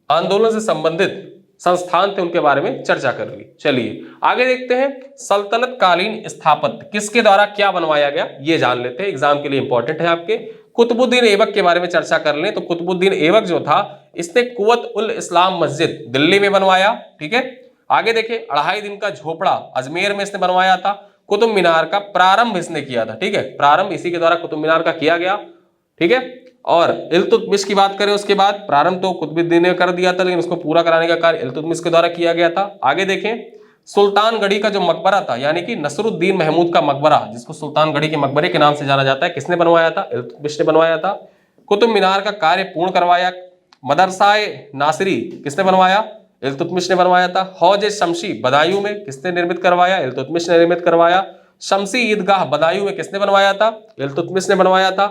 आंदोलन से संबंधित संस्थान थे उनके बारे में चर्चा कर ली। चलिए आगे देखते हैं, सल्तनत कालीन स्थापत्य किसके द्वारा क्या बनवाया गया ये जान लेते हैं, एग्जाम के लिए इंपॉर्टेंट है आपके। कुतुबुद्दीन ऐबक के बारे में चर्चा कर लें तो कुतुबुद्दीन ऐबक जो था इसने कुवत उल इस्लाम मस्जिद दिल्ली में बनवाया। ठीक है, आगे देखिए, 2.5 दिन का झोपड़ा अजमेर में इसने बनवाया था। कुतुब मीनार का प्रारंभ इसने किया था। ठीक है, प्रारंभ इसी के द्वारा कुतुब मीनार का किया गया। ठीक है, और इल्तुतमिश की बात करें उसके बाद प्रारंभ तो कुतुबुद्दीन ने कर दिया था लेकिन उसको पूरा कराने का कार्य इल्तुतमिश के द्वारा किया गया था। आगे देखें, सुल्तानगढ़ी का जो मकबरा था यानी कि नसरुद्दीन महमूद का मकबरा, जिसको सुल्तानगढ़ी के मकबरे के नाम से जाना जाता है, किसने बनवाया था? इल्तुतमिश ने बनवाया था। कुतुब मीनार का कार्य पूर्ण करवाया। मदरसाए नासिरी किसने बनवाया? इल्तुतमिश ने बनवाया था। हौज शमशी बदायूं में किसने निर्मित करवाया? इल्तुतमिश ने निर्मित करवाया। शमसी ईदगाह बदायूं में किसने बनवाया था? इल्तुतमिश ने बनवाया था।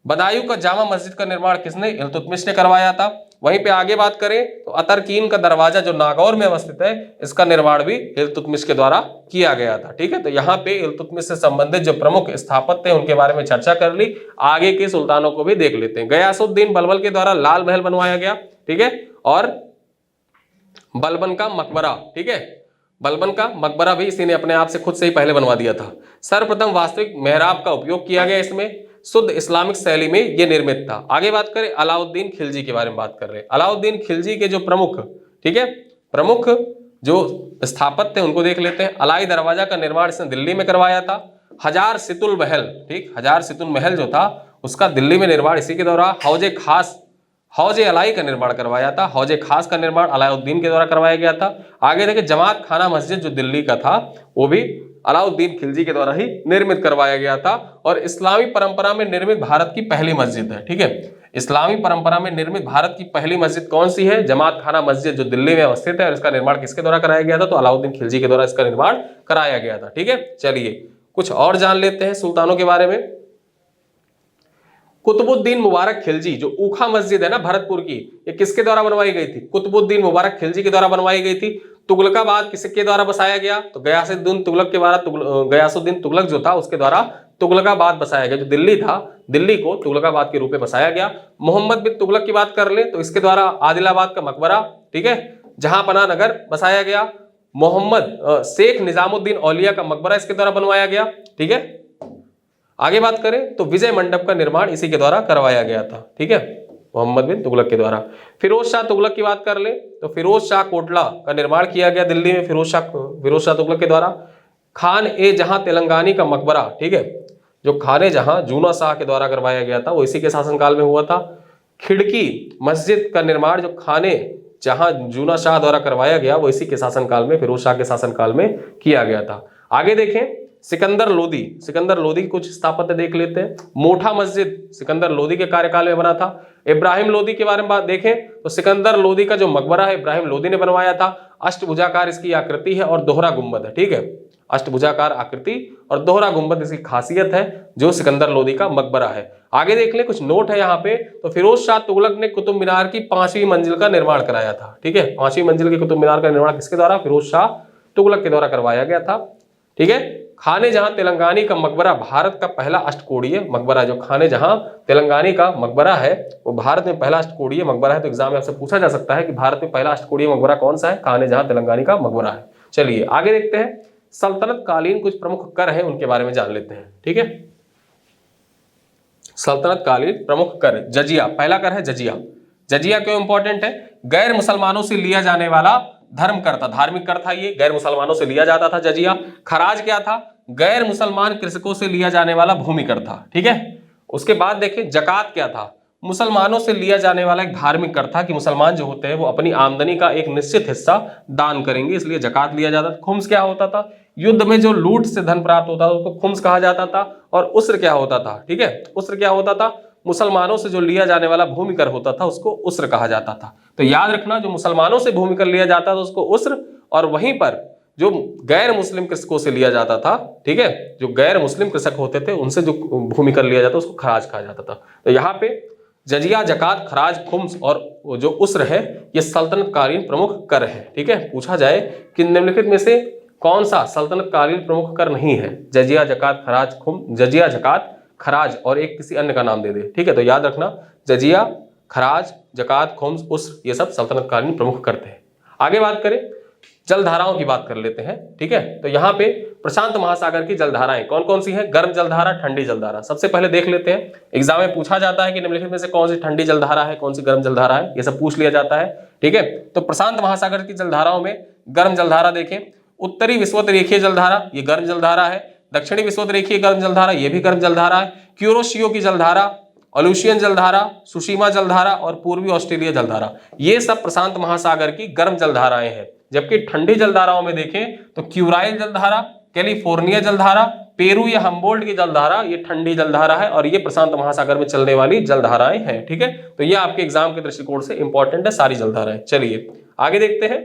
बदायूं का जामा मस्जिद का निर्माण किसने? इल्तुतमिश ने करवाया था। वहीं पे आगे बात करें तो अतरकीन का दरवाजा जो नागौर में अवस्थित है, इसका निर्माण भी इल्तुतमिश के द्वारा किया गया था। ठीक है, तो यहाँ पे इल्तुतमिश से संबंधित जो प्रमुख स्थापत्य हैं उनके बारे में चर्चा कर ली। आगे के सुल्तानों को भी देख लेते हैं। गयासुद्दीन बलबल के द्वारा लाल महल बनवाया गया। ठीक है, और बलबन का मकबरा, ठीक है, बलबन का मकबरा भी इसी ने अपने आप से खुद से ही पहले बनवा दिया था। सर्वप्रथम वास्तविक मेहराब का उपयोग किया गया, इसमें शुद्ध इस्लामिक शैली में यह निर्मित था। आगे बात करें अलाउद्दीन खिलजी के बारे में बात कर रहे हैं। अलाउद्दीन खिलजी के जो प्रमुख, ठीक है, प्रमुख जो स्थापत्य है उनको देख लेते हैं। अलाई दरवाजा का निर्माण इसने दिल्ली में करवाया था। हजार सितुल महल, ठीक, हजार सितुल महल जो था उसका दिल्ली में निर्माण इसी के द्वारा। हौजे अलाई का निर्माण करवाया था। हौजे खास का निर्माण अलाउद्दीन के द्वारा करवाया गया था। आगे देखिए जमात खाना मस्जिद जो दिल्ली का था वो भी अलाउद्दीन खिलजी के द्वारा ही निर्मित करवाया गया था और इस्लामी परंपरा में निर्मित भारत की पहली मस्जिद है। ठीक है, इस्लामी परंपरा में निर्मित भारत की पहली मस्जिद कौन सी है? जमात खाना मस्जिद जो दिल्ली में अवस्थित है और इसका निर्माण किसके द्वारा कराया गया था? तो अलाउद्दीन खिलजी के द्वारा इसका निर्माण कराया गया था। ठीक है, चलिए कुछ और जान लेते हैं सुल्तानों के बारे में। कुतुबुद्दीन मुबारक खिलजी जो ऊखा मस्जिद है ना भरतपुर की, ये किसके द्वारा बनवाई गई थी? कुतुबुद्दीन मुबारक खिलजी के द्वारा बनवाई गई थी। तुगलकाबाद किसके द्वारा बसाया गया? तो गयासुद्दीन तुगलक के द्वारा, गयासुद्दीन तुगलक जो था उसके द्वारा तुगलकाबाद बसाया गया। जो दिल्ली था, दिल्ली को तुगलकाबाद के रूप में बसाया गया। मोहम्मद बिन तुगलक की बात कर ले तो इसके द्वारा आदिलाबाद का मकबरा, ठीक है, जहांपनाह नगर बसाया गया। मोहम्मद शेख निजामुद्दीन औलिया का मकबरा इसके द्वारा बनवाया गया। ठीक है, आगे बात करें तो विजय मंडप का निर्माण इसी के द्वारा करवाया गया था। ठीक है, मोहम्मद बिन तुगलक के द्वारा। फिरोज शाह तुगलक की बात कर ले तो फिरोज शाह कोटला का निर्माण किया गया दिल्ली में फिरोज शाह तुगलक के द्वारा। खान ए जहां तेलंगानी का मकबरा, ठीक है, जो खान ए जहां जूना शाह के द्वारा करवाया गया था वो इसी के शासनकाल में हुआ था। खिड़की मस्जिद का निर्माण जो खाने जहां जूना शाह द्वारा करवाया गया वो इसी के शासनकाल में, फिरोज शाह के शासनकाल में किया गया था। आगे देखें सिकंदर लोदी की कुछ स्थापत्य देख लेते हैं। मोठा मस्जिद सिकंदर लोदी के कार्यकाल में बना था। इब्राहिम लोदी के बारे में बात देखें तो सिकंदर लोदी का जो मकबरा है इब्राहिम लोदी ने बनवाया था। अष्टभुजाकार इसकी आकृति है और दोहरा गुंबद है। ठीक है, अष्टभुजाकार आकृति और दोहरा गुंबद इसकी खासियत है जो सिकंदर लोदी का मकबरा है। आगे देख ले कुछ नोट है यहाँ पे। तो फिरोज शाह तुगलक ने कुतुब मीनार की 5वीं मंजिल का निर्माण कराया था। ठीक है, 5वीं मंजिल के कुतुब मीनार का निर्माण किसके द्वारा? फिरोज शाह तुगलक के द्वारा करवाया गया था। ठीक है, खाने जहां तेलंगानी का मकबरा भारत का पहला अष्टकोणीय मकबरा, जो खाने जहां तेलंगानी का मकबरा है वो भारत में पहला अष्टकोणीय मकबरा है। तो एग्जाम में आपसे पूछा जा सकता है कि भारत में पहला अष्टकोणीय मकबरा कौन सा है? खाने जहां तेलंगानी का मकबरा है। चलिए आगे देखते हैं सल्तनत कालीन कुछ प्रमुख कर हैं उनके बारे में जान लेते हैं। ठीक है, सल्तनत कालीन प्रमुख कर। जजिया, पहला कर है जजिया। जजिया क्यों इंपॉर्टेंट है? गैर मुसलमानों से लिया जाने वाला धर्म कर था, धार्मिक कर था, ये गैर मुसलमानों से लिया जाता था जजिया। खराज क्या था? गैर मुसलमान कृषकों से लिया जाने वाला भूमि कर था। ठीक है, उसके बाद देखें जकात क्या था? मुसलमानों से लिया जाने वाला एक धार्मिक कर था कि मुसलमान जो होते हैं वो अपनी आमदनी का एक निश्चित हिस्सा दान करेंगे, इसलिए जकात लिया जाता था। खुम्स क्या होता था? युद्ध में जो लूट से धन प्राप्त होता था उसको खुम्स कहा जाता था। और उस्र क्या होता था? ठीक है, उस्र क्या होता था? मुसलमानों से जो लिया जाने वाला भूमि कर होता था उसको उस्र कहा जाता था। तो याद रखना, जो मुसलमानों से भूमि कर लिया जाता था उसको उस्र, और वहीं पर जो गैर मुस्लिम कृषकों से लिया जाता था, ठीक है, जो गैर मुस्लिम कृषक होते थे उनसे जो भूमि कर लिया जाता उसको खराज कहा जाता था। तो यहाँ पे जजिया, जकात, खराज, खुम्स और जो उस्र है ये सल्तनत कालीन प्रमुख कर है। ठीक है, पूछा जाए कि निम्नलिखित में से कौन सा सल्तनत कालीन प्रमुख कर नहीं है? जजिया, जकात, खराज, खुम्स, जजिया, जकात, खराज और एक किसी अन्य का नाम दे दे। ठीक है, तो याद रखना जजिया, खराज, जकात, खुम्स, उस्र ये सब सल्तनत कालीन प्रमुख करते हैं। आगे बात करें जलधाराओं की बात कर लेते हैं। ठीक है, तो यहाँ पे प्रशांत महासागर की जलधाराएं कौन कौन सी हैं? गर्म जलधारा, ठंडी जलधारा। सबसे पहले देख लेते हैं, एग्जाम में पूछा जाता है कि निम्नलिखित में से कौन सी ठंडी जलधारा है, कौन सी गर्म जलधारा है, ये सब पूछ लिया जाता है। ठीक है, तो प्रशांत महासागर की जलधाराओं में गर्म जलधारा देखें, उत्तरी विषुवत रेखीय जलधारा ये गर्म जलधारा है। दक्षिणी विषुवत रेखीय गर्म जलधारा ये भी गर्म जलधारा है। क्यूरोशियो की जलधारा, ओलुशियन जलधारा, सुशीमा जलधारा और पूर्वी ऑस्ट्रेलिया जलधारा, ये सब प्रशांत महासागर की गर्म जलधाराएं हैं। जबकि ठंडी जलधाराओं में देखें तो क्यूराइल जलधारा, कैलिफोर्निया जलधारा, पेरू या हम्बोल्ट की जलधारा ये ठंडी जलधारा है और ये प्रशांत महासागर में चलने वाली जलधाराएं हैं। ठीक है, तो ये आपके एग्जाम के दृष्टिकोण से इंपॉर्टेंट है सारी जलधाराएं। चलिए आगे देखते हैं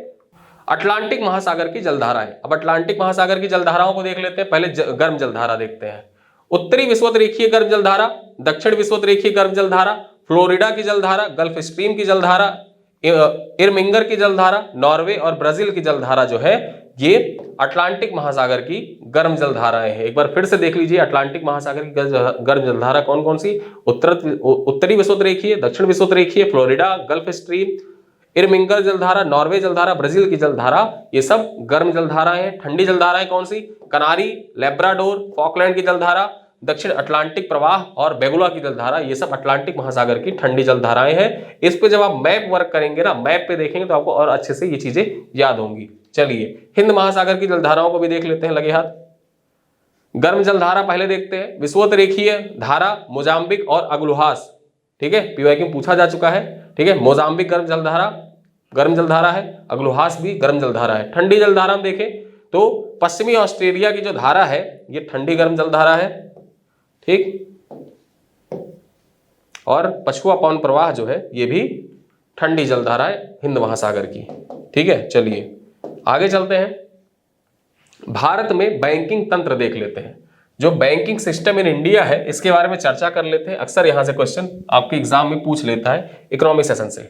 अटलांटिक महासागर की जलधाराएं। अब अटलांटिक महासागर की जलधाराओं को देख लेते हैं। पहले गर्म जलधारा देखते हैं। उत्तरी विषुवत रेखीय गर्म जलधारा, दक्षिण विषुवत रेखीय गर्म जलधारा, फ्लोरिडा की जलधारा, गल्फ स्ट्रीम की जलधारा, इरमिंगर की जलधारा, नॉर्वे और ब्राजील की जलधारा जो है ये अटलांटिक महासागर की गर्म जलधाराएं हैं। एक बार फिर से देख लीजिए अटलांटिक महासागर की गर्म जलधारा कौन कौन सी? उत्तरी विषुवत रेखीय, दक्षिण विषुवत रेखीय, फ्लोरिडा, गल्फ स्ट्रीम, इरमिंगर जलधारा, नॉर्वे जलधारा, ब्राजील की जलधारा, ये सब गर्म जलधाराएं हैं। ठंडी जलधाराएं कौन सी? कनारी, लेब्राडोर, फॉकलैंड की जलधारा, दक्षिण अटलांटिक प्रवाह और बेगुला की जलधारा, ये सब अटलांटिक महासागर की ठंडी जलधाराएं हैं। इस पे जब आप मैप वर्क करेंगे ना, मैप पे देखेंगे तो आपको और अच्छे से ये चीजें याद होंगी। चलिए हिंद महासागर की जलधाराओं को भी देख लेते हैं लगे हाथ। गर्म जलधारा पहले देखते हैं। विषुवत रेखीय धारा मोजाम्बिक और अगुलहास, ठीक है, पीवाईक्यू में पूछा जा चुका है। ठीक है, मोजाम्बिक गर्म जलधारा है, अग्लोहास भी गर्म जलधारा है। ठंडी जलधारा में देखें तो पश्चिमी ऑस्ट्रेलिया की जो धारा है ये ठंडी गर्म जलधारा है। ठीक, और पछुआ पवन प्रवाह जो है ये भी ठंडी जलधारा है हिंद महासागर की। ठीक है, चलिए आगे चलते हैं। भारत में बैंकिंग तंत्र देख लेते हैं। जो बैंकिंग सिस्टम इन इंडिया है इसके बारे में चर्चा कर लेते हैं। अक्सर यहां से क्वेश्चन आपके एग्जाम में पूछ लेता है इकोनॉमिक सेशन से।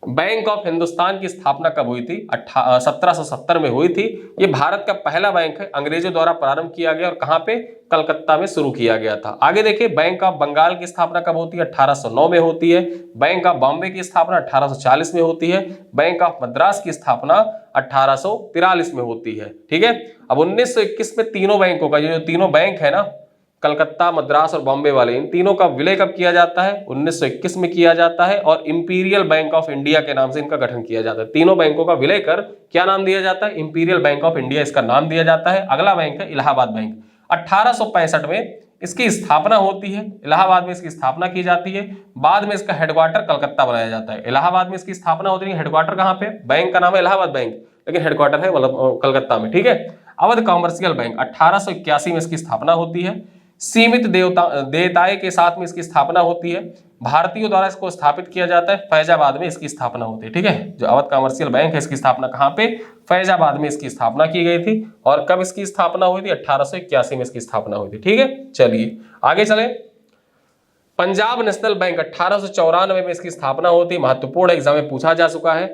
बैंक ऑफ हिंदुस्तान की स्थापना कब हुई थी? 1770 में हुई थी। ये भारत का पहला बैंक है, अंग्रेजों द्वारा प्रारंभ किया गया और कहां पे? कलकत्ता में शुरू किया गया था। आगे देखिए, बैंक ऑफ बंगाल की स्थापना कब होती है? 1809 में होती है। बैंक ऑफ बॉम्बे की स्थापना 1840 में होती है। बैंक ऑफ मद्रास की स्थापना 1843 में होती है। ठीक है, अब 1921 में तीनों बैंकों का, जो तीनों बैंक है ना, कलकत्ता, मद्रास और बॉम्बे वाले, इन तीनों का विलय कब किया जाता है? 1921 में किया जाता है और इंपीरियल बैंक ऑफ इंडिया के नाम से इनका गठन किया जाता है। तीनों बैंकों का विलय कर क्या नाम दिया जाता है? इंपीरियल बैंक ऑफ इंडिया इसका नाम दिया जाता है। अगला बैंक है इलाहाबाद बैंक। 1865 में इसकी स्थापना होती है, इलाहाबाद में इसकी स्थापना की जाती है। बाद में इसका हेडक्वार्टर कलकत्ता बनाया जाता है। इलाहाबाद में इसकी स्थापना होती है, हेडक्वार्टर कहां पे? बैंक का नाम है इलाहाबाद बैंक, लेकिन हेडक्वार्टर है कलकत्ता में। ठीक है, अवध कॉमर्शियल बैंक 1881 में इसकी स्थापना होती है। सीमित देयताएं के साथ में इसकी स्थापना होती है। भारतीयों द्वारा इसको स्थापित किया जाता है। फैजाबाद में इसकी स्थापना होती है। ठीक है, जो अवध कॉमर्शियल बैंक है इसकी स्थापना कहां पे? फैजाबाद में इसकी स्थापना की गई थी। और कब इसकी स्थापना हुई थी? 1881 में इसकी स्थापना हुई थी। ठीक है, चलिए आगे चले। पंजाब नेशनल बैंक 1894 में इसकी स्थापना होती है। महत्वपूर्ण एग्जाम में पूछा जा चुका है।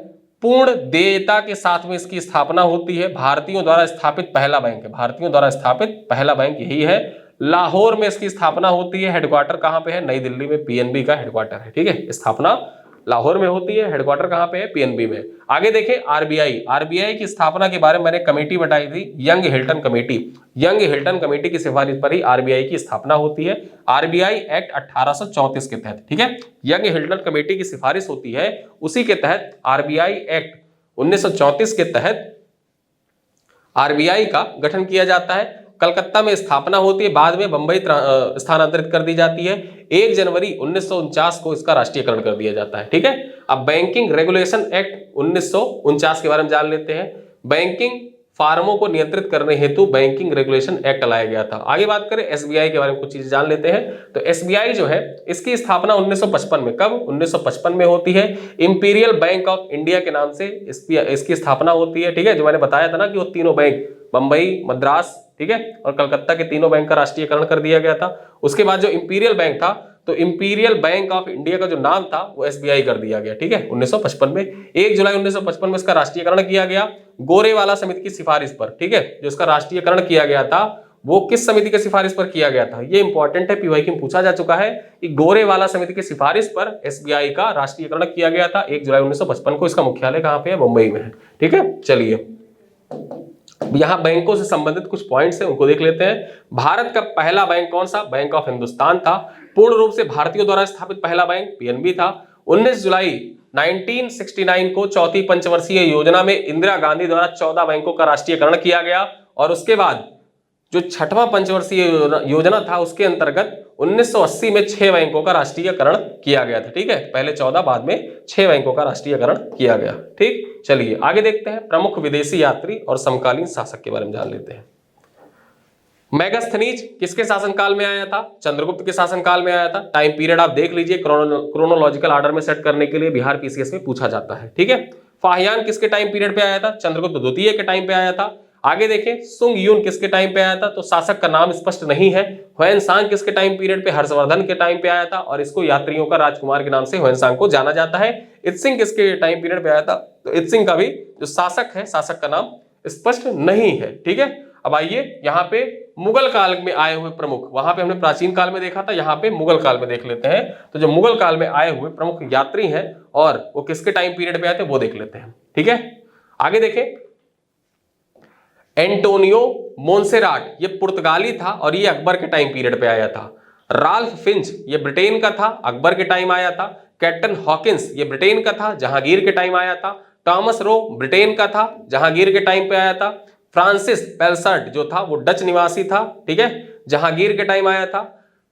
पूर्ण देयता के साथ में इसकी स्थापना होती है। भारतीयों द्वारा स्थापित पहला बैंक है, भारतीयों द्वारा स्थापित पहला बैंक यही है। लाहौर में इसकी स्थापना होती है। हेडक्वार्टर कहां पे है? नई दिल्ली में पीएनबी का हेडक्वार्टर है। ठीक है, स्थापना लाहौर में होती है, हेडक्वार्टर कहां पे है? पीएनबी में। आगे देखें आरबीआई। आरबीआई की स्थापना के बारे में मैंने कमेटी बताई थी, young Hilton committee. Young Hilton committee की सिफारिश पर ही आरबीआई की स्थापना होती है, आरबीआई एक्ट 1834 के तहत। ठीक है, यंग हिल्टन कमेटी की सिफारिश होती है, उसी के तहत आरबीआई एक्ट 1934 के तहत आरबीआई का गठन किया जाता है। कलकत्ता में स्थापना होती है, बाद में बंबई स्थानांतरित कर दी जाती है। 1 जनवरी 1949 को इसका राष्ट्रीयकरण कर दिया जाता है। ठीक है, अब बैंकिंग रेगुलेशन एक्ट 1949 के बारे में जान लेते हैं। बैंकिंग फार्मों को नियंत्रित करने हेतु बैंकिंग रेगुलेशन एक्ट लाया गया था। आगे बात करें एसबीआई के बारे में, कुछ चीजें जान लेते हैं। तो एसबीआई जो है इसकी स्थापना 1955 में, कब? 1955 में होती है। इंपीरियल बैंक ऑफ इंडिया के नाम से इसकी स्थापना होती है। ठीक है, जो मैंने बताया था ना कि वो तीनों बैंक, बंबई, मद्रास, ठीक है, और कलकत्ता के तीनों बैंक का राष्ट्रीयकरण कर दिया गया था। उसके बाद जो इंपीरियल बैंक था, तो इंपीरियल बैंक ऑफ इंडिया का जो नाम था वो एसबीआई कर दिया गया। ठीक है, 1955 में 1 जुलाई 1955 में इसका राष्ट्रीयकरण किया गया, गोरेवाला समिति की सिफारिश पर। ठीक है, जो इसका राष्ट्रीयकरण किया गया था वो किस समिति की सिफारिश पर किया गया था? ये इंपॉर्टेंट है, पीवाईक्यू में पूछा जा चुका है कि गोरेवाला समिति की सिफारिश पर एसबीआई का राष्ट्रीयकरण किया गया था 1 जुलाई 1955 को। इसका मुख्यालय कहां पे है? मुंबई में है। ठीक है, चलिए यहां बैंकों से संबंधित कुछ पॉइंट्स हैं, उनको देख लेते हैं। भारत का पहला बैंक कौन सा? बैंक ऑफ हिंदुस्तान था। पूर्ण रूप से भारतीयों द्वारा स्थापित पहला बैंक पीएनबी था। 19 जुलाई 1969 को चौथी पंचवर्षीय योजना में इंदिरा गांधी द्वारा 14 बैंकों का राष्ट्रीयकरण किया गया और उसके बाद जो छठवां पंचवर्षीय योजना था उसके अंतर्गत 1980 में 6 बैंकों का राष्ट्रीयकरण किया गया था। ठीक है, पहले 14, बाद में 6 बैंकों का राष्ट्रीयकरण किया गया। ठीक, चलिए आगे देखते हैं। प्रमुख विदेशी यात्री और समकालीन शासक के बारे में जान लेते हैं। मेगास्थनीज किसके शासनकाल में आया था? चंद्रगुप्त के शासनकाल में आया था। टाइम पीरियड आप देख लीजिए, क्रोनोलॉजिकल ऑर्डर में सेट करने के लिए बिहार पीसीएस में पूछा जाता है। ठीक है, फाहियान किसके टाइम पीरियड पे आया था? चंद्रगुप्त द्वितीय के टाइम पे आया था। आगे देखें, सुंग यून किसके टाइम पे आया था? तो शासक का नाम स्पष्ट नहीं है। ह्वेनसांग किसके टाइम पीरियड पे? हर्षवर्धन के टाइम पे आया था और इसको यात्रियों का राजकुमार के नाम से ह्वेनसांग को जाना जाता है। इत्सिंग किसके टाइम पीरियड पे आया था? तो इत्सिंग का भी जो शासक है, शासक का नाम स्पष्ट नहीं है। ठीक है, अब आइए यहाँ पे मुगल काल में आए हुए प्रमुख, वहां पे हमने प्राचीन काल में देखा था, यहाँ पे मुगल काल में देख लेते हैं। तो जो मुगल काल में आए हुए प्रमुख यात्री हैं और वो किसके टाइम पीरियड पे आए थे वो देख लेते हैं। ठीक है, आगे देखें, एंटोनियो मोन्सेराट ये पुर्तगाली था और ये अकबर के टाइम पीरियड पे आया था। राल्फ फिंच ये ब्रिटेन का था, अकबर के टाइम आया था। कैप्टन हॉकिंस ये ब्रिटेन का था, जहांगीर के टाइम आया था। टॉमस रो ब्रिटेन का था, जहांगीर के टाइम पे आया था। फ्रांसिस पेल्सर्ट जो था वो डच निवासी था। ठीक है, जहांगीर के टाइम आया था।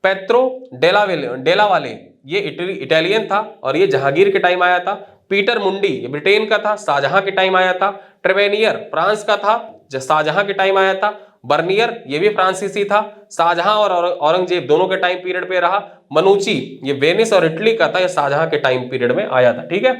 पेत्रो डेलावाले ये इटालियन था और ये जहांगीर के टाइम आया था। पीटर मुंडी ये ब्रिटेन का था, शाहजहां के टाइम आया था। ट्रेवेनियर फ्रांस का था, शाहजहां के टाइम आया था। बर्नियर ये भी फ्रांसीसी था, शाहजहां और औरंगजेब दोनों के टाइम पीरियड पे रहा। मनुची ये वेनिस और इटली का था, ये शाहजहां के टाइम पीरियड में आया था। ठीक है,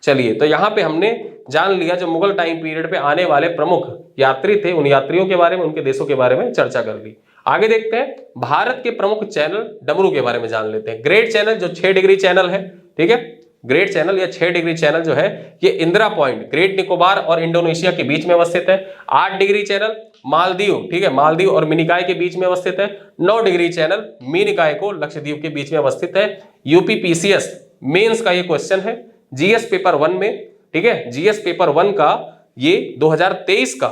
चलिए तो यहाँ पे हमने जान लिया जो मुगल टाइम पीरियड पे आने वाले प्रमुख यात्री थे, उन यात्रियों के बारे में, उनके देशों के बारे में चर्चा कर ली। आगे देखते हैं भारत के प्रमुख चैनल डमरू के बारे में जान लेते हैं। ग्रेट चैनल जो 6 डिग्री चैनल है, ठीक है, ग्रेट चैनल या 6 डिग्री चैनल जो है ये इंदिरा पॉइंट, ग्रेट निकोबार और इंडोनेशिया के बीच में अवस्थित है। 8 डिग्री चैनल मालदीव, ठीक है, मालदीव और मिनिकॉय के बीच में अवस्थित है। 9 डिग्री चैनल मिनिकॉय को लक्षद्वीप के बीच में अवस्थित है। यूपीपीसीएस मेंस का ये क्वेश्चन है जीएस पेपर 1 में, ठीक है, जीएस पेपर 1 का ये 2023 का,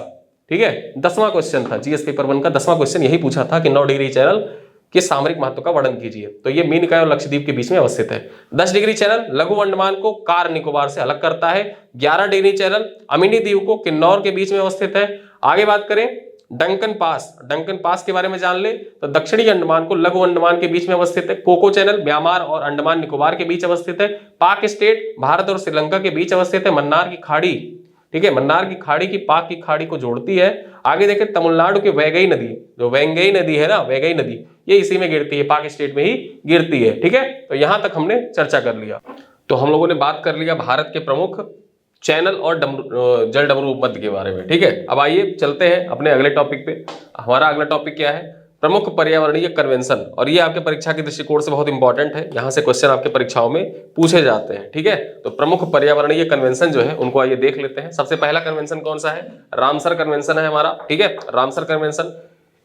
ठीक है, 10वां क्वेश्चन था। जीएस पेपर 1 का 10वां क्वेश्चन यही पूछा था कि 9 डिग्री चैनल के सामरिक महत्व का वर्णन कीजिए। तो ये मिनिकॉय और लक्षद्वीप के बीच में अवस्थित है। 10 डिग्री चैनल लघु अंडमान को कार निकोबार से अलग करता है। 11 डिग्री चैनल अमिनी द्वीप को किन्नौर के बीच में अवस्थित है। आगे बात करें डंकन पास, डंकन पास के बारे में जान ले तो दक्षिणी अंडमान को लघु अंडमान के बीच में अवस्थित है। कोको चैनल म्यांमार और अंडमान निकोबार के बीच अवस्थित है। पाक स्टेट भारत और श्रीलंका के बीच अवस्थित है। मन्नार की खाड़ी, ठीक है, मन्नार की खाड़ी की पाक की खाड़ी को जोड़ती है। आगे देखें तमिलनाडु की वैगई नदी, जो वेंगई नदी है ना, वैगई नदी ये इसी में गिरती है, पाक स्टेट में ही गिरती है। ठीक है, तो यहां तक हमने चर्चा कर लिया। तो हम लोगों ने बात कर लिया भारत के प्रमुख चैनल और जल डमरू उपमध्य के बारे में। ठीक है, अब आइए चलते हैं अपने अगले टॉपिक पे। हमारा अगला टॉपिक क्या है? प्रमुख पर्यावरणीय कन्वेंशन, और ये आपके परीक्षा के दृष्टिकोण से बहुत इंपॉर्टेंट है, यहाँ से क्वेश्चन आपके परीक्षाओं में पूछे जाते हैं। ठीक है, तो प्रमुख पर्यावरणीय कन्वेंशन जो है उनको आइए देख लेते हैं। सबसे पहला कन्वेंशन कौन सा है? रामसर कन्वेंशन है हमारा। ठीक है, रामसर कन्वेंशन,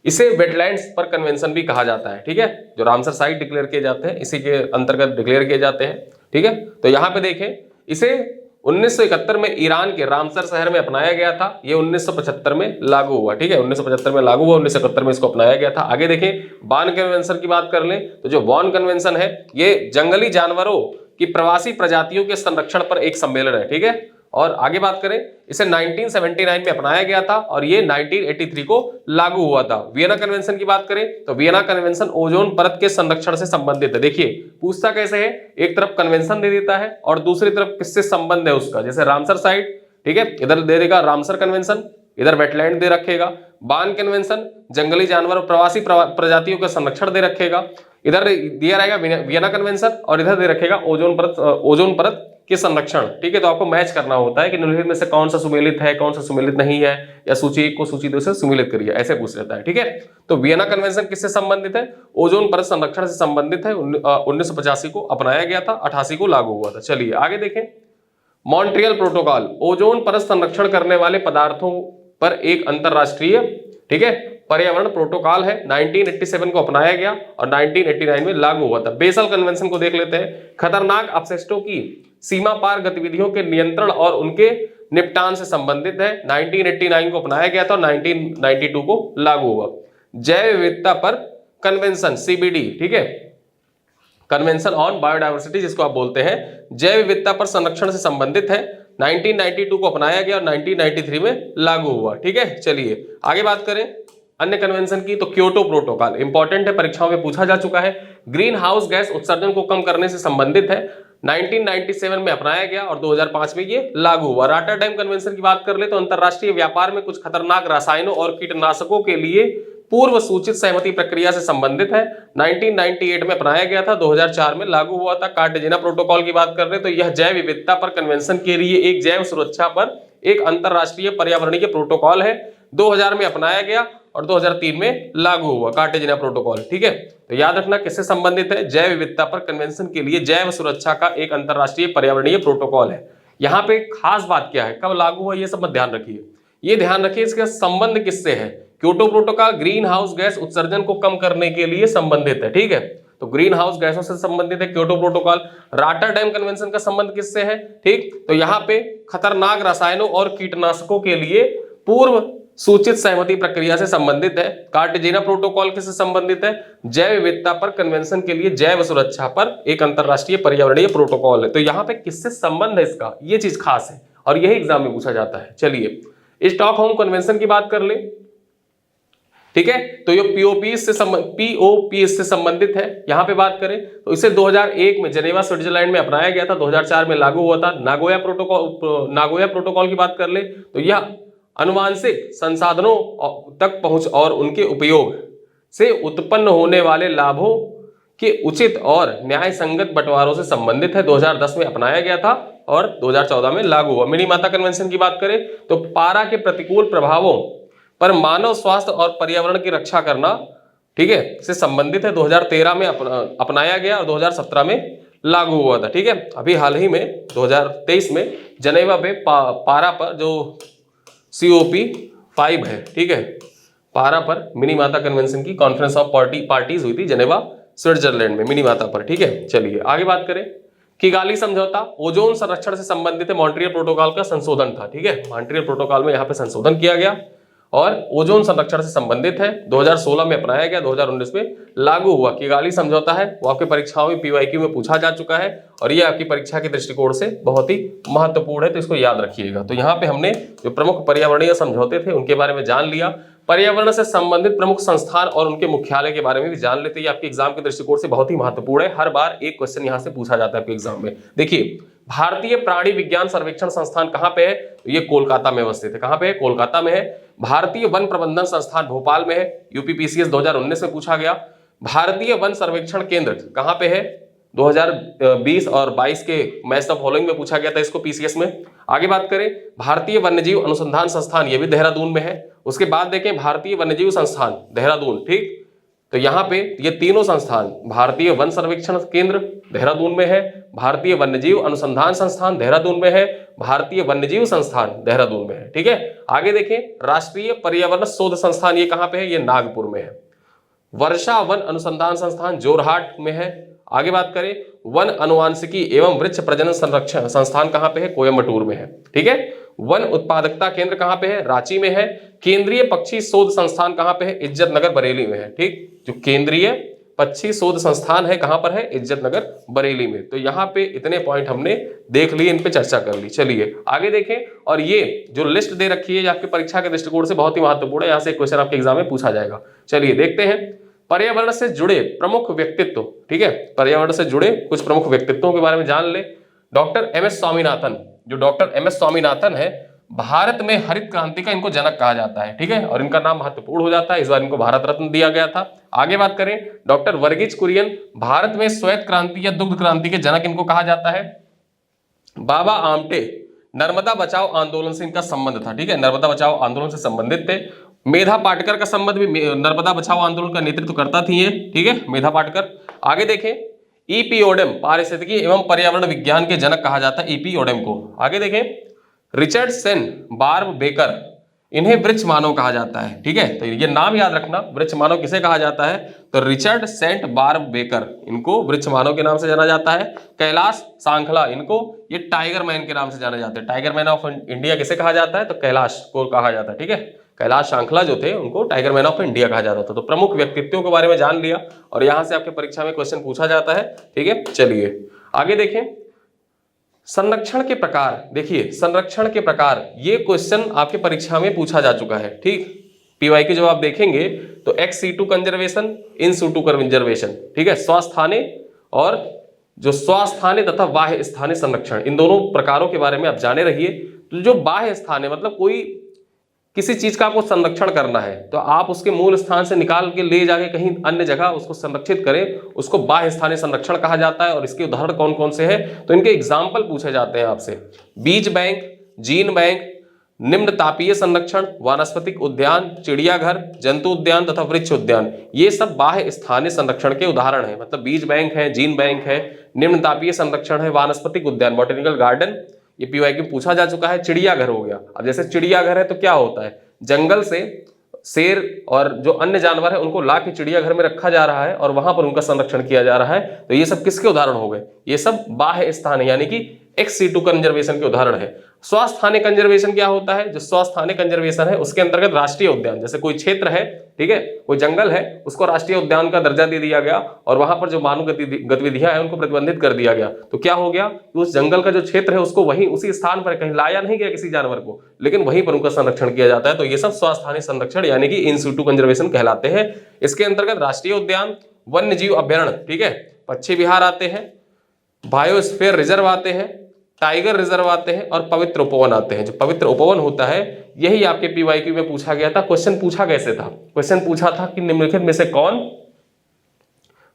इसे वेटलैंड्स पर कन्वेंशन भी कहा जाता है। ठीक है, जो रामसर साइट डिक्लेयर किए जाते हैं इसी के अंतर्गत डिक्लेयर किए जाते हैं। ठीक है, तो यहाँ पे देखें इसे 1971 में ईरान के रामसर शहर में अपनाया गया था। ये 1975 में लागू हुआ। ठीक है, 1975 में लागू हुआ, 1971 में इसको अपनाया गया था। आगे देखें बॉन कन्वेंशन की बात कर लें तो जो बॉन कन्वेंशन है ये जंगली जानवरों की प्रवासी प्रजातियों के संरक्षण पर एक सम्मेलन है। ठीक है, और आगे बात करें इसे 1979 में अपनाया गया था और ये 1983 को लागू हुआ था। वियना कन्वेंशन की बात करें तो वियना कन्वेंशन ओजोन परत के संरक्षण से संबंधित है। देखिए पूछता कैसे है, एक तरफ कन्वेंशन दे देता है और दूसरी तरफ किससे संबंध है उसका, जैसे रामसर साइट, ठीक है, इधर दे देगा रामसर कन्वेंशन, इधर वेटलैंड दे रखेगा। बान कन्वेंशन जंगली जानवर प्रवासी प्रजातियों का संरक्षण दे रखेगा, इधर दिया रहेगा वियना कन्वेंशन और इधर दे रखेगा ओजोन परत के संरक्षण। ठीक है, तो आपको मैच करना होता है कि निम्नलिखित में से कौन सा सुमेलित है, कौन सा सुमेलित नहीं है, या सूची 1 को सूची 2 से सुमेलित करिए, ऐसे पूछ लेता है। ठीक है, तो वियना कन्वेंशन किससे संबंधित है? ओजोन परत संरक्षण से संबंधित है। 1985 को अपनाया गया था, 88 को लागू हुआ था। चलिए आगे देखें मॉन्ट्रियल प्रोटोकॉल, ओजोन परत संरक्षण करने वाले पदार्थों पर एक अंतरराष्ट्रीय, ठीक है, पर्यावरण प्रोटोकॉल है। 1987 को अपनाया गया और 1989 में लागू हुआ था। बेसल कन्वेंशन को देख लेते हैं, खतरनाक अपशिष्टों की सीमा पार गतिविधियों के नियंत्रण और उनके निपटान से संबंधित है। 1989 को अपनाया गया था और 1992 को लागू हुआ। जैव विविधता पर कन्वेंशन सीबीडी, ठीक है, कन्वेंशन ऑन बायोडायवर्सिटी जिसको आप बोलते हैं, जैव विविधता पर संरक्षण से संबंधित है। 1992 को अपनाया गया और 1993 में लागू हुआ। ठीक है, चलिए आगे बात करें अन्य कन्वेंशन की तो क्योटो प्रोटोकॉल इंपॉर्टेंट है, परीक्षाओं में पूछा जा चुका है। ग्रीन हाउस गैस उत्सर्जन को कम करने से संबंधित है। 1997 में अपनाया गया और 2005 में ये लागू हुआ। रॉटरडैम कन्वेंशन की बात कर ले तो अंतरराष्ट्रीय व्यापार में कुछ खतरनाक रसायनों और कीटनाशकों के लिए पूर्व सूचित सहमति प्रक्रिया से संबंधित है। 1998 में अपनाया गया था, 2004 में लागू हुआ था। कार्टेजिना प्रोटोकॉल की बात कर रहे तो यह जैव विविधता पर कन्वेंशन के लिए एक जैव सुरक्षा पर एक अंतरराष्ट्रीय पर्यावरणीय प्रोटोकॉल है। 2000 में अपनाया गया और 2003 में लागू हुआ कार्टेजिना प्रोटोकॉल। ठीक है, तो याद रखना किससे संबंधित है? जैव विविधता पर कन्वेंशन के लिए जैव सुरक्षा का एक अंतरराष्ट्रीय पर्यावरणीय प्रोटोकॉल है। यहाँ पे खास बात क्या है, कब लागू हुआ, ये सब मत ध्यान रखिए, ये ध्यान रखिए इसका संबंध किससे है। Kyoto protocol green house gas उत्सर्जन को कम करने के लिए संबंधित है। ठीक है, तो ग्रीन हाउस गैसों से संबंधित है क्योटो प्रोटोकॉल। रॉटरडैम कन्वेंशन का संबंध किससे है? ठीक, तो यहाँ पे खतरनाक रसायनों और कीटनाशकों के लिए पूर्व सूचित सहमति प्रक्रिया से संबंधित है। कार्टेजिना प्रोटोकॉल किससे संबंधित है? जैव विविधता पर कन्वेंशन के लिए जैव सुरक्षा पर एक अंतरराष्ट्रीय पर्यावरणीय प्रोटोकॉल है। तो यहाँ पे किससे संबंध है इसका, ये चीज खास है और यही एग्जाम में पूछा जाता है। चलिए स्टॉकहोम कन्वेंशन की बात कर ले ठीक है। तो ये पीओपी से संबंधित है। यहां पे बात करें तो इसे 2001 में जेनेवा स्विट्जरलैंड में अपनाया गया था, 2004 में लागू हुआ था। नागोया प्रोटोकॉल की बात कर ले तो यह आनुवांशिक संसाधनों तक पहुंच और उनके उपयोग से उत्पन्न होने वाले लाभों के उचित और न्याय संगत बंटवारों से संबंधित है। 2010 में अपनाया गया था और 2014 में लागू हुआ। मिनीमाता कन्वेंशन की बात करें तो पारा के प्रतिकूल प्रभावों पर मानव स्वास्थ्य और पर्यावरण की रक्षा करना, ठीक है, से संबंधित है। 2013 में अपनाया गया और 2017 में लागू हुआ था। ठीक है। अभी हाल ही में 2023 में जनेवा पे पारा पर जो COP5 है, ठीक है, पारा पर मिनीमाता कन्वेंशन की कॉन्फ्रेंस ऑफ पार्टीज हुई थी जनेवा स्विट्जरलैंड में मिनीमाता पर। ठीक है। चलिए आगे बात करें। किगाली समझौता ओजोन संरक्षण से संबंधित है, मॉन्ट्रियल प्रोटोकॉल का संशोधन था। ठीक है। मॉन्ट्रियल प्रोटोकॉल में यहाँ पे संशोधन किया गया और ओजोन संरक्षण से संबंधित है। 2016 में अपनाया गया, 2019 में लागू हुआ। किगाली समझौता है वो आपके परीक्षाओं में PYQ में पूछा जा चुका है और ये आपकी परीक्षा के दृष्टिकोण से बहुत ही महत्वपूर्ण है, तो इसको याद रखिएगा। तो यहाँ पे हमने जो प्रमुख पर्यावरणीय समझौते थे उनके बारे में जान लिया, पर्यावरण से संबंधित प्रमुख संस्थान और उनके मुख्यालय के बारे में भी जान लेते हैं। आपके एग्जाम के दृष्टिकोण से बहुत ही महत्वपूर्ण है, हर बार एक क्वेश्चन यहाँ से पूछा जाता है आपके एग्जाम में। देखिए, भारतीय प्राणी विज्ञान सर्वेक्षण संस्थान कहाँ पे है? तो ये कोलकाता में अवस्थित है। कहाँ पे है? कोलकाता में है। भारतीय वन प्रबंधन संस्थान भोपाल में है, UPPCS 2019 में पूछा गया। भारतीय वन सर्वेक्षण केंद्र कहाँ पे है? 2020 और 22 के मैच द फॉलोइंग में पूछा गया था इसको PCS में। आगे बात करें, भारतीय वन्यजीव अनुसंधान संस्थान, ये भी देहरादून में है। उसके बाद देखें भारतीय वन्यजीव संस्थान देहरादून, ठीक। तो यहाँ पे ये तीनों संस्थान, भारतीय वन सर्वेक्षण केंद्र देहरादून में है, भारतीय वन्यजीव अनुसंधान संस्थान देहरादून में है, भारतीय वन्यजीव संस्थान देहरादून में है। ठीक है। आगे देखें, राष्ट्रीय पर्यावरण शोध संस्थान ये कहाँ पे है? ये नागपुर में है। वर्षा वन अनुसंधान संस्थान जोरहाट में है। आगे बात करें, वन अनुवांशिकी एवं वृक्ष प्रजनन संरक्षण संस्थान कहाँ पे है? कोयम्बटूर में है। ठीक है। वन उत्पादकता केंद्र कहाँ पे है? रांची में है। केंद्रीय पक्षी शोध संस्थान कहाँ पे है? इज्जत नगर बरेली में है। ठीक। जो केंद्रीय पक्षी शोध संस्थान है कहाँ पर है? इज्जत नगर बरेली में। तो यहाँ पे इतने पॉइंट हमने देख लिए, इन पे चर्चा कर ली। चलिए आगे देखें, और ये जो लिस्ट दे रखी है आपके परीक्षा के दृष्टिकोण से बहुत ही महत्वपूर्ण है, यहाँ से क्वेश्चन आपके एग्जाम में पूछा जाएगा। चलिए देखते हैं, पर्यावरण से जुड़े प्रमुख व्यक्तित्व। ठीक है। पर्यावरण से जुड़े कुछ प्रमुख व्यक्तित्वों के बारे में जान ले। डॉक्टर MS स्वामीनाथन, जो डॉक्टर MS स्वामीनाथन है, भारत में हरित क्रांति का इनको जनक कहा जाता है। ठीक है। और इनका नाम महत्वपूर्ण हो जाता है, इस बार इनको भारत रत्न दिया गया था। आगे बात करें, डॉक्टर वर्गीज कुरियन, भारत में श्वेत क्रांति या दुग्ध क्रांति के जनक इनको कहा जाता है। बाबा आमटे, नर्मदा बचाओ आंदोलन से इनका संबंध था। ठीक है। नर्मदा बचाओ आंदोलन से संबंधित थे। मेधा पाटकर का संबंध भी नर्मदा बचाओ आंदोलन का नेतृत्व करता थी ये। ठीक है, मेधा पाटकर। आगे देखें, E.P. ओडेम, पारिस्थितिकी एवं पर्यावरण विज्ञान के जनक कहा जाता है E.P. ओडेम को। आगे देखें, रिचर्ड सेन बार्ब बेकर, इन्हें वृक्ष मानव कहा जाता है। ठीक है। तो ये नाम याद रखना, वृक्ष मानव किसे कहा जाता है? तो रिचर्ड सेंट बार्ब बेकर, इनको वृक्ष मानव के नाम से जाना जाता है। कैलाश सांखला, इनको ये टाइगर मैन के नाम से जाने जाते हैं। टाइगर मैन ऑफ इंडिया किसे कहा जाता है? तो कैलाश को कहा जाता है। ठीक है। कैलाश सांखला जो थे उनको टाइगर मैन ऑफ इंडिया कहा जाता था। तो प्रमुख व्यक्तित्वों के बारे में जान लिया और यहां से आपके परीक्षा में क्वेश्चन पूछा जाता है। ठीक है। चलिए आगे देखें, संरक्षण के प्रकार। देखिए, संरक्षण के प्रकार, ये क्वेश्चन आपके परीक्षा में पूछा जा चुका है। ठीक। PYQ जब आप देखेंगे तो ex situ कंजर्वेशन, इन situ कंजर्वेशन, ठीक है, स्वास्थाने और जो स्वास्थाने तथा बाह्य स्थानीय संरक्षण, इन दोनों प्रकारों के बारे में आप जाने रहिए। तो जो बाह्य स्थानीय मतलब कोई किसी चीज का आपको संरक्षण करना है तो आप उसके मूल स्थान से निकाल के ले जाके कहीं अन्य जगह उसको संरक्षित करें, उसको बाह्य स्थानीय संरक्षण कहा जाता है। और इसके उदाहरण कौन कौन से हैं? तो इनके एग्जाम्पल पूछे जाते हैं आपसे। बीज बैंक, जीन बैंक, निम्न तापीय संरक्षण, वानस्पतिक उद्यान, चिड़ियाघर, जंतु उद्यान तथा वृक्ष उद्यान, ये सब बाह्य स्थानीय संरक्षण के उदाहरण है। मतलब बीज बैंक है, जीन बैंक है, निम्न तापीय संरक्षण है, वानस्पतिक उद्यान बॉटेनिकल गार्डन, ये PYQ पूछा जा चुका है। चिड़ियाघर हो गया। अब जैसे चिड़ियाघर है तो क्या होता है? जंगल से शेर और जो अन्य जानवर है उनको ला के चिड़ियाघर में रखा जा रहा है और वहां पर उनका संरक्षण किया जा रहा है। तो ये सब किसके उदाहरण हो गए? ये सब बाह्य स्थान है, यानी कि एक्स सीटू कंजर्वेशन के उदाहरण है। स्वास्थानिक कंजर्वेशन क्या होता है? जो स्वास्थानिक कंजर्वेशन है उसके अंतर्गत राष्ट्रीय उद्यान, जैसे कोई क्षेत्र है, ठीक है, कोई जंगल है, उसको राष्ट्रीय उद्यान का दर्जा दे दिया गया और वहां पर जो मानव गतिविधियां हैं उनको प्रतिबंधित कर दिया गया, तो क्या हो गया कि उस जंगल का जो क्षेत्र है उसको वहीं उसी स्थान पर कहीं लाया नहीं गया किसी जानवर को, लेकिन वहीं पर उनका संरक्षण किया जाता है। तो ये सब स्वास्थानिक संरक्षण यानी कि इन सीटू कंजर्वेशन कहलाते हैं। इसके अंतर्गत राष्ट्रीय उद्यान, वन्य जीव अभ्यारण्य, ठीक है, पक्षी विहार आते हैं, बायोस्फीयर रिजर्व आते हैं, टाइगर रिजर्व आते हैं और पवित्र उपवन आते हैं। जो पवित्र उपवन होता है यही आपके पीवाईक्यू में पूछा गया था। क्वेश्चन पूछा कैसे था? क्वेश्चन पूछा था कि निम्नलिखित में से कौन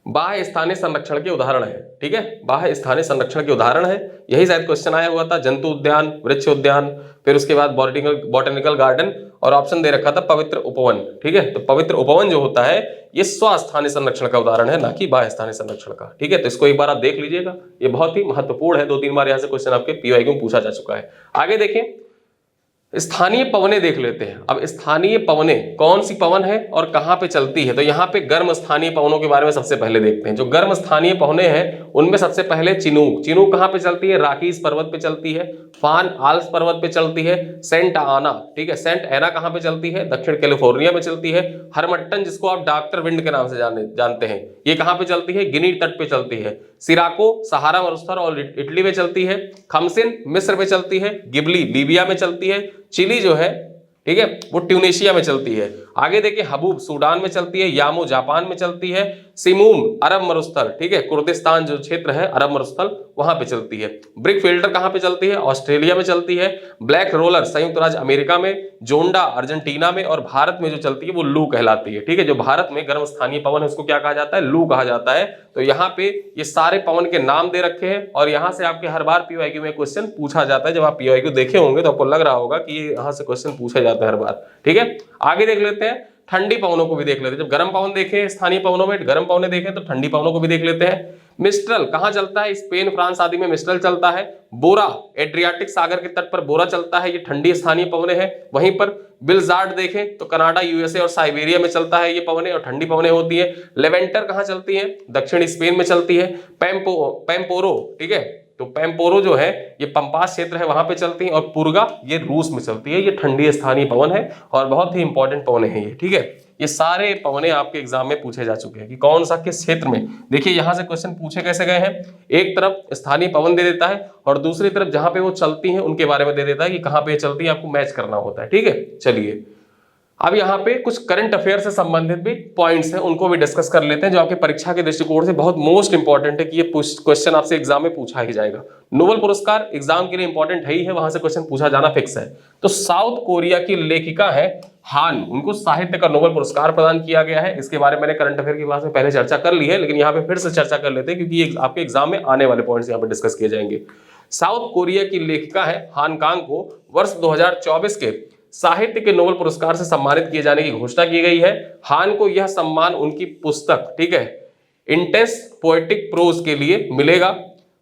बाह्य स्थानीय संरक्षण के उदाहरण है, ठीक है, बाह्य स्थानीय संरक्षण के उदाहरण है, यही शायद क्वेश्चन आया हुआ था। जंतु उद्यान, वृक्ष उद्यान, फिर उसके बाद बॉटनिकल गार्डन और ऑप्शन दे रखा था पवित्र उपवन, ठीक है। तो पवित्र उपवन जो होता है ये स्वस्थानीय संरक्षण का उदाहरण है, ना कि बाह्य स्थानीय संरक्षण का, ठीक है। तो इसको एक बार आप देख लीजिएगा, ये बहुत ही महत्वपूर्ण है, 2-3 बार यहाँ से क्वेश्चन आपके पीवाईक्यू में पूछा जा चुका है। आगे देखें, स्थानीय पवनें देख लेते हैं। अब स्थानीय पवनें कौन सी पवन है और कहां पे चलती है? तो यहाँ पे गर्म स्थानीय पवनों के बारे में सबसे पहले देखते हैं। जो गर्म स्थानीय पवनें हैं उनमें सबसे पहले चिनूक। चिनूक कहां पे चलती है? राकीज पर्वत पे चलती है, फान आल्प्स पर्वत पे चलती है, सेंट आना, ठीक है, सेंट एना कहां पे चलती है? दक्षिण कैलिफोर्निया में चलती है। हरमट्टन जिसको आप डॉक्टर विंड के नाम से जानते हैं, ये कहां पे चलती है? गिनी तट पे चलती है। सिराको सहारा मरुस्थल और इटली में चलती है। खमसिन मिस्र में चलती है। गिबली लीबिया में चलती है। चिली जो है, ठीक है, वो ट्यूनेशिया में चलती है। आगे देखिए, हबूब सूडान में चलती है। यामो जापान में चलती है। सिमूम अरब मरुस्थल, ठीक है, कुर्दिस्तान जो क्षेत्र है अरब मरुस्थल वहां पे चलती है। ब्रिक फिल्टर कहां पे चलती है? ऑस्ट्रेलिया में चलती है। ब्लैक रोलर संयुक्त राज्य अमेरिका में, जोंडा अर्जेंटीना में और भारत में जो चलती है वो लू कहलाती है, ठीक है। जो भारत में गर्म स्थानीय पवन है उसको क्या कहा जाता है? लू कहा जाता है। तो यहाँ पे ये सारे पवन के नाम दे रखे हैं और यहाँ से आपके हर बार पीवाईक्यू में क्वेश्चन पूछा जाता है। जब आप पीवाईक्यू देखे होंगे तो आपको लग रहा होगा कि ये यहाँ से क्वेश्चन पूछा जाता है हर बार, ठीक है। आगे देख लेते हैं, ठंडी पवनों को भी देख लेते हैं। जब गर्म पवन देखें स्थानीय पवनों में, गर्म पवनें देखें तो ठंडी पवनों को भी देख लेते हैं। मिस्ट्रल कहां चलता है? स्पेन फ्रांस आदि में मिस्ट्रल चलता है। बोरा एड्रियाटिक सागर के तट पर बोरा चलता है, ये ठंडी स्थानीय पवनें हैं। वहीं पर बिलजार्ड देखें तो कनाडा, यूएसए और साइबेरिया में चलता है ये पवनें और ठंडी पवनें होती है। लेवेंटर कहां चलती है? दक्षिण स्पेन में चलती है। पैम्पोरो, ठीक है, तो पैम्पोरो जो है ये पंपास क्षेत्र है वहां पे चलती है। और पुर्गा ये रूस में चलती है। ये ठंडी स्थानीय पवन है और बहुत ही इंपॉर्टेंट पवनें हैं ये, ठीक है। ये सारे पवनें आपके एग्जाम में पूछे जा चुके हैं कि कौन सा किस क्षेत्र में। देखिए यहां से क्वेश्चन पूछे कैसे गए हैं, एक तरफ स्थानीय पवन दे देता है और दूसरी तरफ जहां पे वो चलती हैं उनके बारे में दे देता है कि कहां पे चलती है, आपको मैच करना होता है, ठीक है। चलिए अब यहाँ पे कुछ करंट अफेयर से संबंधित भी पॉइंट्स हैं, उनको भी डिस्कस कर लेते हैं जो आपके परीक्षा के दृष्टिकोण से बहुत मोस्ट इंपॉर्टेंट है कि ये क्वेश्चन आपसे एग्जाम में पूछा ही जाएगा। नोबेल पुरस्कार एग्जाम के लिए इंपॉर्टेंट है ही है, वहां से क्वेश्चन पूछा जाना फिक्स है। तो साउथ कोरिया की लेखिका है हान, उनको साहित्य का नोबेल पुरस्कार प्रदान किया गया है। इसके बारे में मैंने करंट अफेयर की क्लास में पहले चर्चा कर ली है, लेकिन यहाँ पे फिर से चर्चा कर लेते हैं क्योंकि ये आपके एग्जाम में आने वाले पॉइंट्स यहाँ पे डिस्कस किए जाएंगे। साउथ कोरिया की लेखिका है हान कांग को वर्ष 2024 के साहित्य के नोबेल पुरस्कार से सम्मानित किए जाने की घोषणा की गई है। हान को यह सम्मान उनकी पुस्तक, ठीक है, इंटेंस पोएटिक प्रोज के लिए मिलेगा।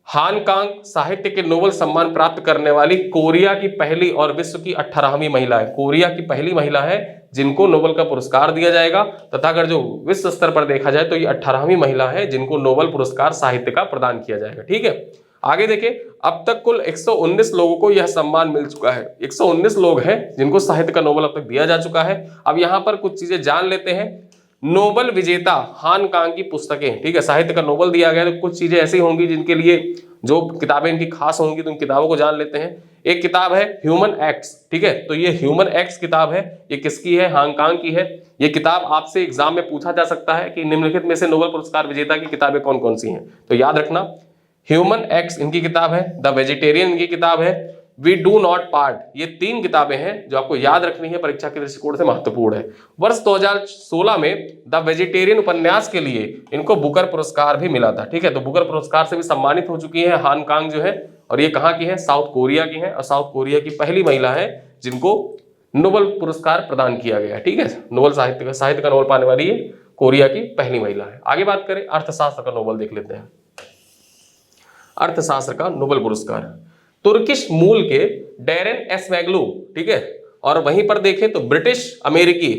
हान कांग साहित्य के नोबेल सम्मान प्राप्त करने वाली कोरिया की पहली और विश्व की 18वीं महिला है। कोरिया की पहली महिला है जिनको नोबेल का पुरस्कार दिया जाएगा, तथा अगर जो विश्व स्तर पर देखा जाए तो ये 18वीं महिला है जिनको नोबेल पुरस्कार साहित्य का प्रदान किया जाएगा, ठीक है। आगे देखें, अब तक कुल 119 लोगों को यह सम्मान मिल चुका है। 119 लोग हैं जिनको साहित्य का नोबेल अब तक दिया जा चुका है। अब यहाँ पर कुछ चीजें जान लेते हैं। नोबेल विजेता हान कांग की पुस्तकें, ठीक है, साहित्य का नोबेल दिया गया तो कुछ चीजें ऐसी होंगी जिनके लिए जो किताबें इनकी खास होंगी, तो उन किताबों को जान लेते हैं। एक किताब है ह्यूमन एक्ट्स, ठीक है, तो ये ह्यूमन एक्ट्स किताब है, ये किसकी है? हान कांग की है। ये किताब आपसे एग्जाम में पूछा जा सकता है कि निम्नलिखित में से नोबेल पुरस्कार विजेता की किताबें कौन कौन सी हैं, तो याद रखना ह्यूमन एक्ट्स इनकी किताब है, द वेजिटेरियन इनकी किताब है, वी डू नॉट पार्ट, ये 3 किताबें हैं जो आपको याद रखनी है, परीक्षा के दृष्टिकोण से महत्वपूर्ण है। वर्ष 2016 में द वेजिटेरियन उपन्यास के लिए इनको बुकर पुरस्कार भी मिला था, ठीक है, तो बुकर पुरस्कार से भी सम्मानित हो चुकी है हान कांग जो है, और ये कहाँ की है? साउथ कोरिया की है, और साउथ कोरिया की पहली महिला है जिनको नोबेल पुरस्कार प्रदान किया गया, ठीक है। नोबेल साहित्य का नोबेल पाने वाली ये कोरिया की पहली महिला है। आगे बात करें अर्थशास्त्र का नोबेल देख लेते हैं। अर्थशास्त्र का नोबेल पुरस्कार तुर्किश मूल के डैरेन एस्मैग्लू, ठीक है, और वहीं पर देखें तो ब्रिटिश अमेरिकी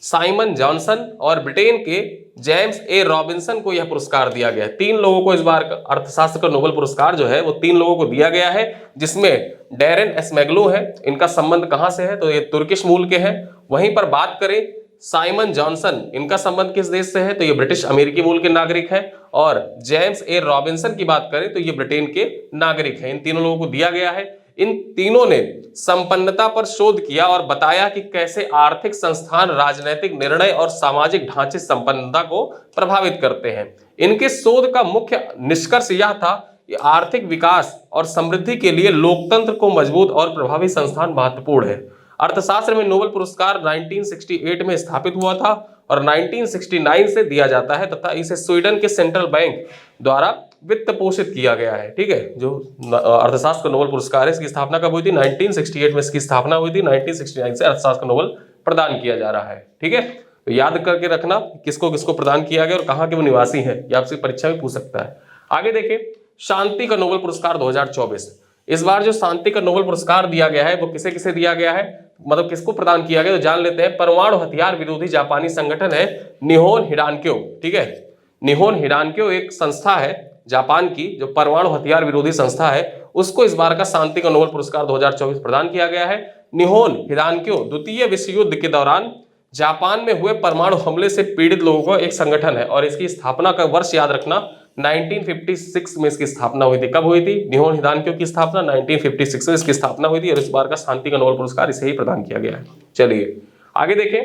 साइमन जॉनसन और ब्रिटेन के जेम्स ए रॉबिन्सन को यह पुरस्कार दिया गया है। 3 लोगों को इस बार अर्थशास्त्र का नोबेल पुरस्कार जो है वो 3 लोगों को दिया गया है, जिसमें डैरेन एस्मेग्लो है। इनका संबंध कहां से है, तो ये तुर्किश मूल के हैं। वहीं पर बात करें साइमन जॉनसन, इनका संबंध किस देश से है, तो ये ब्रिटिश अमेरिकी मूल के नागरिक हैं। और जेम्स ए रॉबिन्सन की बात करें तो ये ब्रिटेन के नागरिक हैं। इन तीनों लोगों को दिया गया है। इन तीनों ने संपन्नता पर शोध किया और बताया कि कैसे आर्थिक संस्थान राजनीतिक निर्णय और सामाजिक ढांचे संपन्नता को प्रभावित करते हैं। इनके शोध का मुख्य निष्कर्ष यह था कि आर्थिक विकास और समृद्धि के लिए लोकतंत्र को मजबूत और प्रभावी संस्थान महत्वपूर्ण है। अर्थशास्त्र में नोबेल पुरस्कार 1968 में स्थापित हुआ था और 1969 से दिया जाता है तथा इसे स्वीडन के सेंट्रल बैंक द्वारा वित्त पोषित किया गया है। ठीक है, जो अर्थशास्त्र का नोबेल पुरस्कार है इसकी स्थापना कब हुई थी, 1968 में इसकी स्थापना हुई थी। 1969 से अर्थशास्त्र का नोबेल प्रदान किया जा रहा है। ठीक है, तो याद करके रखना किसको किसको प्रदान किया गया और कहाँ के वो निवासी हैं, ये आपसे परीक्षा में पूछ सकता है। आगे देखें, शांति का नोबेल पुरस्कार 2024। इस बार जो शांति का नोबेल पुरस्कार दिया गया है वो किसे किसे दिया गया है, मतलब किसको प्रदान किया गया, तो जान लेते हैं। परमाणु हथियार विरोधी जापानी संगठन है निहोन हिडानक्यो। ठीक है, निहोन हिडानक्यो एक संस्था है जापान की जो परमाणु हथियार विरोधी संस्था है, उसको इस बार का शांति का नोबेल पुरस्कार 2024 प्रदान किया गया है। निहोन हिडानक्यो द्वितीय विश्व युद्ध के दौरान जापान में हुए परमाणु हमले से पीड़ित लोगों का एक संगठन है और इसकी स्थापना का वर्ष याद रखना 1956 में इसकी स्थापना हुई थी। कब हुई थी, निहोन हिडानक्यो की स्थापना 1956 में इसकी स्थापना हुई थी और इस बार का शांति का नोबेल पुरस्कार इसे ही प्रदान किया गया है। चलिए आगे देखें,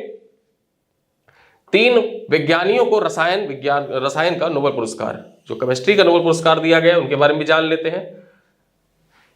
3 वैज्ञानिकों को रसायन का नोबेल पुरस्कार, जो केमिस्ट्री का नोबेल पुरस्कार दिया गया है उनके बारे में भी जान लेते हैं।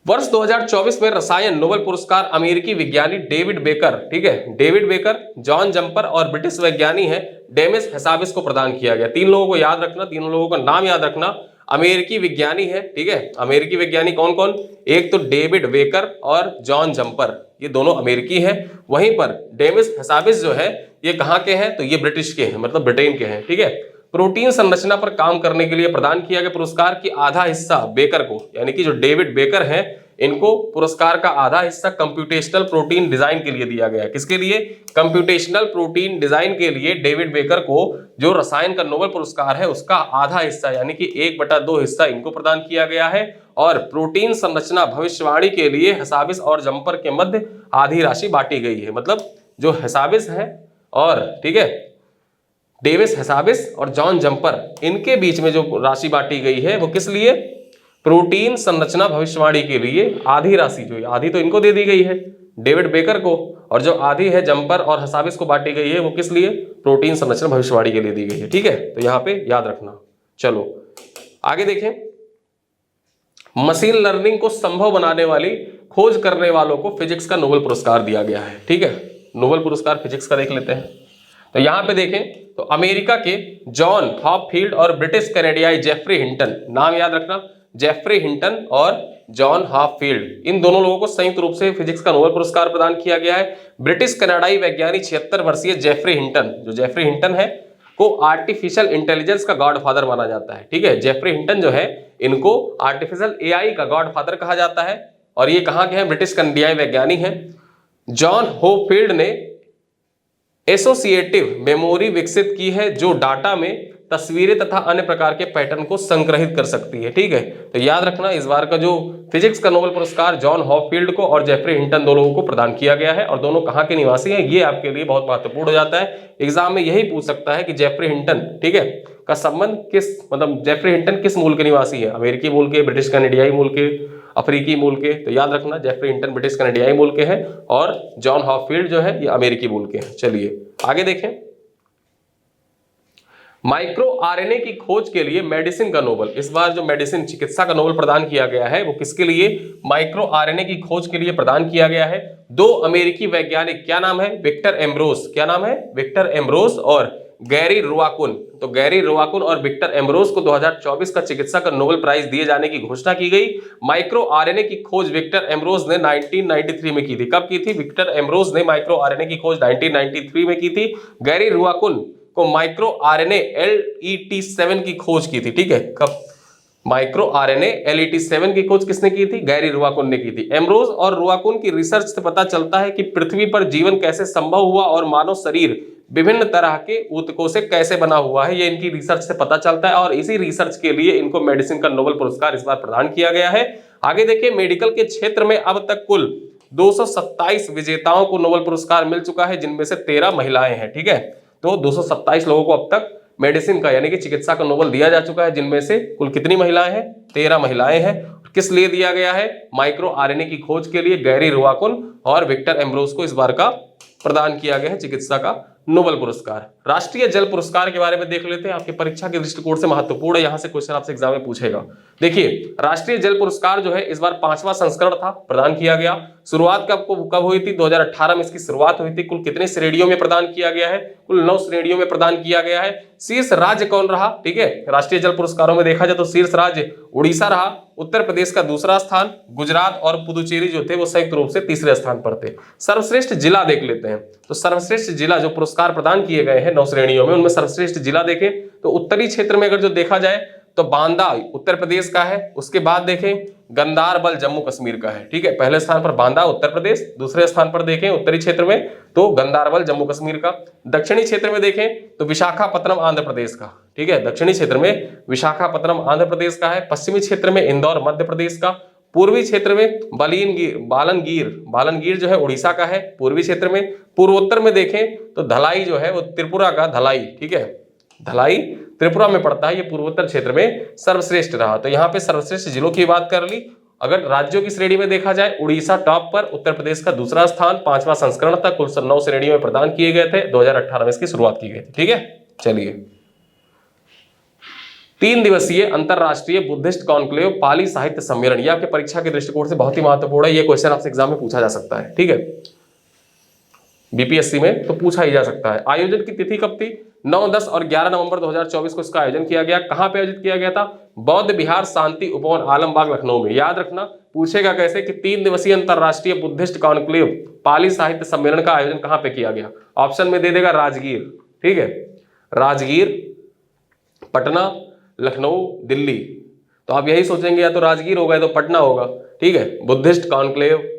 वर्ष 2024 में रसायन नोबेल पुरस्कार अमेरिकी विज्ञानी डेविड बेकर, ठीक है, डेविड बेकर, जॉन जंपर और ब्रिटिश वैज्ञानी है डेमिस हेसाबिस को प्रदान किया गया। 3 लोगों को याद रखना, तीनों लोगों का नाम याद रखना। अमेरिकी विज्ञानी है, ठीक है, अमेरिकी वैज्ञानिक कौन कौन, एक तो डेविड बेकर और जॉन जंपर, ये दोनों अमेरिकी हैं। वहीं पर डेमिस हेसाबिस जो है ये कहाँ के हैं, तो ये ब्रिटिश के हैं, मतलब ब्रिटेन के हैं। ठीक है, प्रोटीन संरचना पर काम करने के लिए प्रदान किया गया पुरस्कार की आधा हिस्सा बेकर को, यानी कि जो डेविड बेकर हैं इनको पुरस्कार का आधा हिस्सा कंप्यूटेशनल प्रोटीन डिजाइन के लिए दिया गया। किसके लिए, कंप्यूटेशनल प्रोटीन डिजाइन के लिए डेविड बेकर को जो रसायन का नोबेल पुरस्कार है उसका आधा हिस्सा यानी कि 1/2 हिस्सा इनको प्रदान किया गया है। और प्रोटीन संरचना भविष्यवाणी के लिए हेसाबिस और जंपर के मध्य आधी राशि बांटी गई है। मतलब जो हेसाबिस है और ठीक है डेविस हेसाबिस और जॉन जंपर, इनके बीच में जो राशि बांटी गई है वो किस लिए, प्रोटीन संरचना भविष्यवाणी के लिए आधी राशि, जो आधी तो इनको दे दी गई है डेविड बेकर को, और जो आधी है जंपर और हेसाबिस को बांटी गई है वो किस लिए, प्रोटीन संरचना भविष्यवाणी के लिए दी गई है। ठीक है, तो यहाँ पे याद रखना। चलो आगे देखें, मशीन लर्निंग को संभव बनाने वाली खोज करने वालों को फिजिक्स का नोबेल पुरस्कार दिया गया है। ठीक है, नोबेल पुरस्कार फिजिक्स का देख लेते हैं। तो यहां पे देखें तो अमेरिका के जॉन हॉपफील्ड और ब्रिटिश कैनेडियाई जेफरी हिंटन, नाम याद रखना, जेफरी हिंटन और जॉन हॉपफील्ड, इन दोनों लोगों को संयुक्त रूप से फिजिक्स का नोबेल पुरस्कार प्रदान किया गया है। ब्रिटिश कनाडाई वैज्ञानिक 76 वर्षीय जेफरी हिंटन, जो जेफरी हिंटन है को आर्टिफिशियल इंटेलिजेंस का गॉडफादर माना जाता है। ठीक है, जेफरी हिंटन जो है इनको आर्टिफिशियल एआई का गॉडफादर कहा जाता है और ये कहाँ के हैं, ब्रिटिश कनाडाई वैज्ञानिक हैं। जॉन हॉपफील्ड ने एसोसिएटिव मेमोरी विकसित की है जो डाटा में तस्वीरें तथा अन्य प्रकार के पैटर्न को संग्रहित कर सकती है। ठीक है, तो याद रखना इस बार का जो फिजिक्स का नोबेल पुरस्कार जॉन हॉपफील्ड को और जेफरी हिंटन, दो लोगों को प्रदान किया गया है और दोनों कहाँ के निवासी हैं, ये आपके लिए बहुत महत्वपूर्ण हो जाता है। एग्जाम में यही पूछ सकता है कि जेफरी हिंटन, ठीक है, का संबंध किस, मतलब जेफरी हिंटन किस मूल के निवासी है, अमेरिकी मूल के, ब्रिटिश कनाडियाई मूल के, अफ्रीकी मूल के। तो याद रखना जेफरी हिंटन ब्रिटिश कनाडियाई मूल के हैं और जॉन हॉपफील्ड जो है ये अमेरिकी मूल के हैं। चलिए आगे देखें, माइक्रो आरएनए की खोज के लिए मेडिसिन का नोबेल, इस बार जो मेडिसिन चिकित्सा का नोबेल प्रदान किया गया है वो किसके लिए, माइक्रो आरएनए की खोज के लिए प्रदान किया गया है। 2 अमेरिकी वैज्ञानिक, क्या नाम है, विक्टर एम्ब्रोस, क्या नाम है, विक्टर एम्ब्रोस और गैरी रोवाकुन। तो गैरी रोवाकुन और विक्टर एम्ब्रोस को 2024 का चिकित्सा का नोबेल प्राइज दिए जाने की घोषणा की गई। माइक्रो आरएनए की खोज विक्टर एम्ब्रोस ने 1993 में की थी। कब की थी, विक्टर एम्ब्रोस ने माइक्रो आरएनए की खोज 1993 में की थी। गैरी रोवाकुन को माइक्रो आरएनए LET7 की खोज की थी। ठीक है, कब, माइक्रो आरएनए LET7 की खोज किसने की थी, गैरी रोवाकुन ने की थी। एम्ब्रोस और रोवाकुन की रिसर्च से पता चलता है कि पृथ्वी पर जीवन कैसे संभव हुआ और मानव शरीर विभिन्न तरह के ऊतकों से कैसे बना हुआ है, ये इनकी रिसर्च से पता चलता है और इसी रिसर्च के लिए इनको मेडिसिन का नोबेल पुरस्कार इस बार प्रदान किया गया है। आगे देखिए, मेडिकल के क्षेत्र में अब तक कुल 227 विजेताओं को नोबेल पुरस्कार मिल चुका है, जिनमें से 13 महिलाएं हैं। ठीक है, तो 227 लोगों को अब तक मेडिसिन का यानी कि चिकित्सा का नोबेल दिया जा चुका है, जिनमें से कुल कितनी महिलाएं हैं? 13 महिलाएं हैं। किस लिए दिया गया है? माइक्रो आरएनए की खोज के लिए गैरी रुआकुन और विक्टर एम्ब्रोस को इस बार का प्रदान किया गया है चिकित्सा का नोबेल पुरस्कार। राष्ट्रीय जल पुरस्कार के बारे में देख लेते हैं, आपकी परीक्षा के दृष्टिकोण से महत्वपूर्ण है, यहां से क्वेश्चन आपसे एग्जाम में पूछेगा। देखिए, राष्ट्रीय जल पुरस्कार जो है इस बार 5वां संस्करण था, प्रदान किया गया। शुरुआत कब हुई थी? 2018 में इसकी शुरुआत हुई थी। कुल कितने श्रेणियों में प्रदान किया गया है? कुल 9 श्रेणियों में प्रदान किया गया है। शीर्ष राज्य कौन रहा? ठीक है, राष्ट्रीय जल पुरस्कारों में देखा जाए तो शीर्ष राज्य उड़ीसा रहा, उत्तर प्रदेश का दूसरा स्थान, गुजरात और पुदुचेरी जो थे वो संयुक्त रूप से तीसरे स्थान पर थे। सर्वश्रेष्ठ जिला देख लेते हैं, तो सर्वश्रेष्ठ जिला जो पुरस्कार प्रदान किए गए हैं 9 श्रेणियों में, उनमें सर्वश्रेष्ठ जिला देखें तो उत्तरी क्षेत्र में अगर जो देखा जाए तो बांदा उत्तर प्रदेश का है। उसके बाद देखें गंदारबल जम्मू कश्मीर का है। ठीक है, पहले स्थान पर बांदा उत्तर प्रदेश, दूसरे स्थान पर देखें उत्तरी क्षेत्र में तो गंदारबल जम्मू कश्मीर का। दक्षिणी क्षेत्र में देखें तो विशाखापत्तनम आंध्र प्रदेश का। ठीक है, दक्षिणी क्षेत्र में विशाखापत्तनम आंध्र प्रदेश का है। पश्चिमी क्षेत्र में इंदौर मध्य प्रदेश का। पूर्वी क्षेत्र में बालनगीर जो है उड़ीसा का है पूर्वी क्षेत्र में। पूर्वोत्तर में देखें तो धलाई जो है वो त्रिपुरा का धलाई। ठीक है, धलाई त्रिपुरा में पड़ता है, ये पूर्वोत्तर क्षेत्र में सर्वश्रेष्ठ रहा। तो यहाँ पे सर्वश्रेष्ठ जिलों की बात कर ली। अगर राज्यों की श्रेणी में देखा जाए, उड़ीसा टॉप पर, उत्तर प्रदेश का दूसरा स्थान, 5वां संस्करण था, कुल 9 श्रेणियों में प्रदान किए गए थे। 2018 में इसकी शुरुआत की गई थी। ठीक है, चलिए 3 दिवसीय अंतरराष्ट्रीय बुद्धिस्ट कॉन्क्लेव पाली साहित्य सम्मेलन, यह आपके परीक्षा के दृष्टिकोण से बहुत ही महत्वपूर्ण है। ये क्वेश्चन आपसे एग्जाम में पूछा जा सकता है। ठीक है, बीपीएससी में तो पूछा ही जा सकता है। आयोजन की तिथि कब थी? 9, 10 और 11 नवंबर 2024 को इसका आयोजन किया गया। कहां पे आयोजित किया गया था? बौद्ध विहार शांति उपवन आलमबाग लखनऊ में। याद रखना, पूछेगा कैसे कि 3 दिवसीय अंतरराष्ट्रीय बुद्धिस्ट कॉन्क्लेव पाली साहित्य सम्मेलन का आयोजन कहां पे किया गया? ऑप्शन में दे देगा राजगीर। ठीक है, राजगीर, पटना, लखनऊ, दिल्ली। तो आप यही सोचेंगे या तो राजगीर होगा या तो पटना होगा। ठीक है, बुद्धिस्ट कॉन्क्लेव,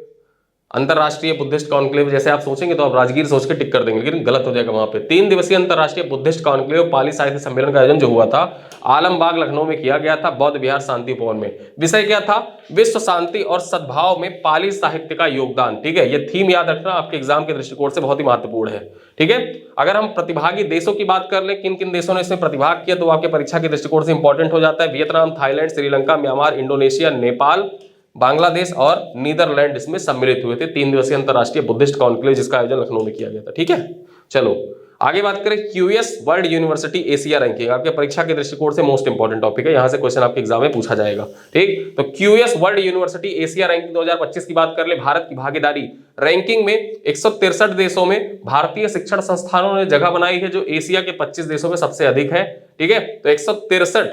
अंतरराष्ट्रीय बुद्धिस्ट कॉन्क्लेव जैसे आप सोचेंगे तो आप राजगीर सोच के टिक कर देंगे, लेकिन गलत हो जाएगा वहां पे। 3 दिवसीय अंतरराष्ट्रीय बुद्धिस्ट कॉन्क्लेव पाली साहित्य सम्मेलन का आयोजन जो हुआ था आलमबाग लखनऊ में किया गया था, बौद्ध विहार शांति उपवन में। विषय क्या था? विश्व शांति और सद्भाव में पाली साहित्य का योगदान। ठीक है, ये थीम याद रखना, आपके एग्जाम के दृष्टिकोण से बहुत ही महत्वपूर्ण है। ठीक है, अगर हम प्रतिभागी देशों की बात कर ले, किन किन देशों ने इसमें प्रतिभाग किया, तो आपके परीक्षा के दृष्टिकोण से इंपॉर्टेंट हो जाता है। Vietnam, Thailand, Sri Lanka, Myanmar, Indonesia, Nepal, Bangladesh और नीदरलैंड इसमें सम्मिलित हुए थे। 3 दिवसीय अंतरराष्ट्रीय बुद्धिस्ट कॉन्क्लेव जिसका आयोजन लखनऊ में किया गया था। ठीक है, चलो आगे बात करें। QS world university Asia ranking, आपके परीक्षा के दृष्टिकोण से मोस्ट इंपॉर्टेंट टॉपिक है, यहां से क्वेश्चन आपके एग्जाम में पूछा जाएगा। ठीक, तो QS world university Asia ranking 2025 की बात कर ले। भारत की भागीदारी रैंकिंग में 163 देशों में भारतीय शिक्षण संस्थानों ने जगह बनाई है, जो एशिया के 25 देशों में सबसे अधिक है। ठीक है, तो 163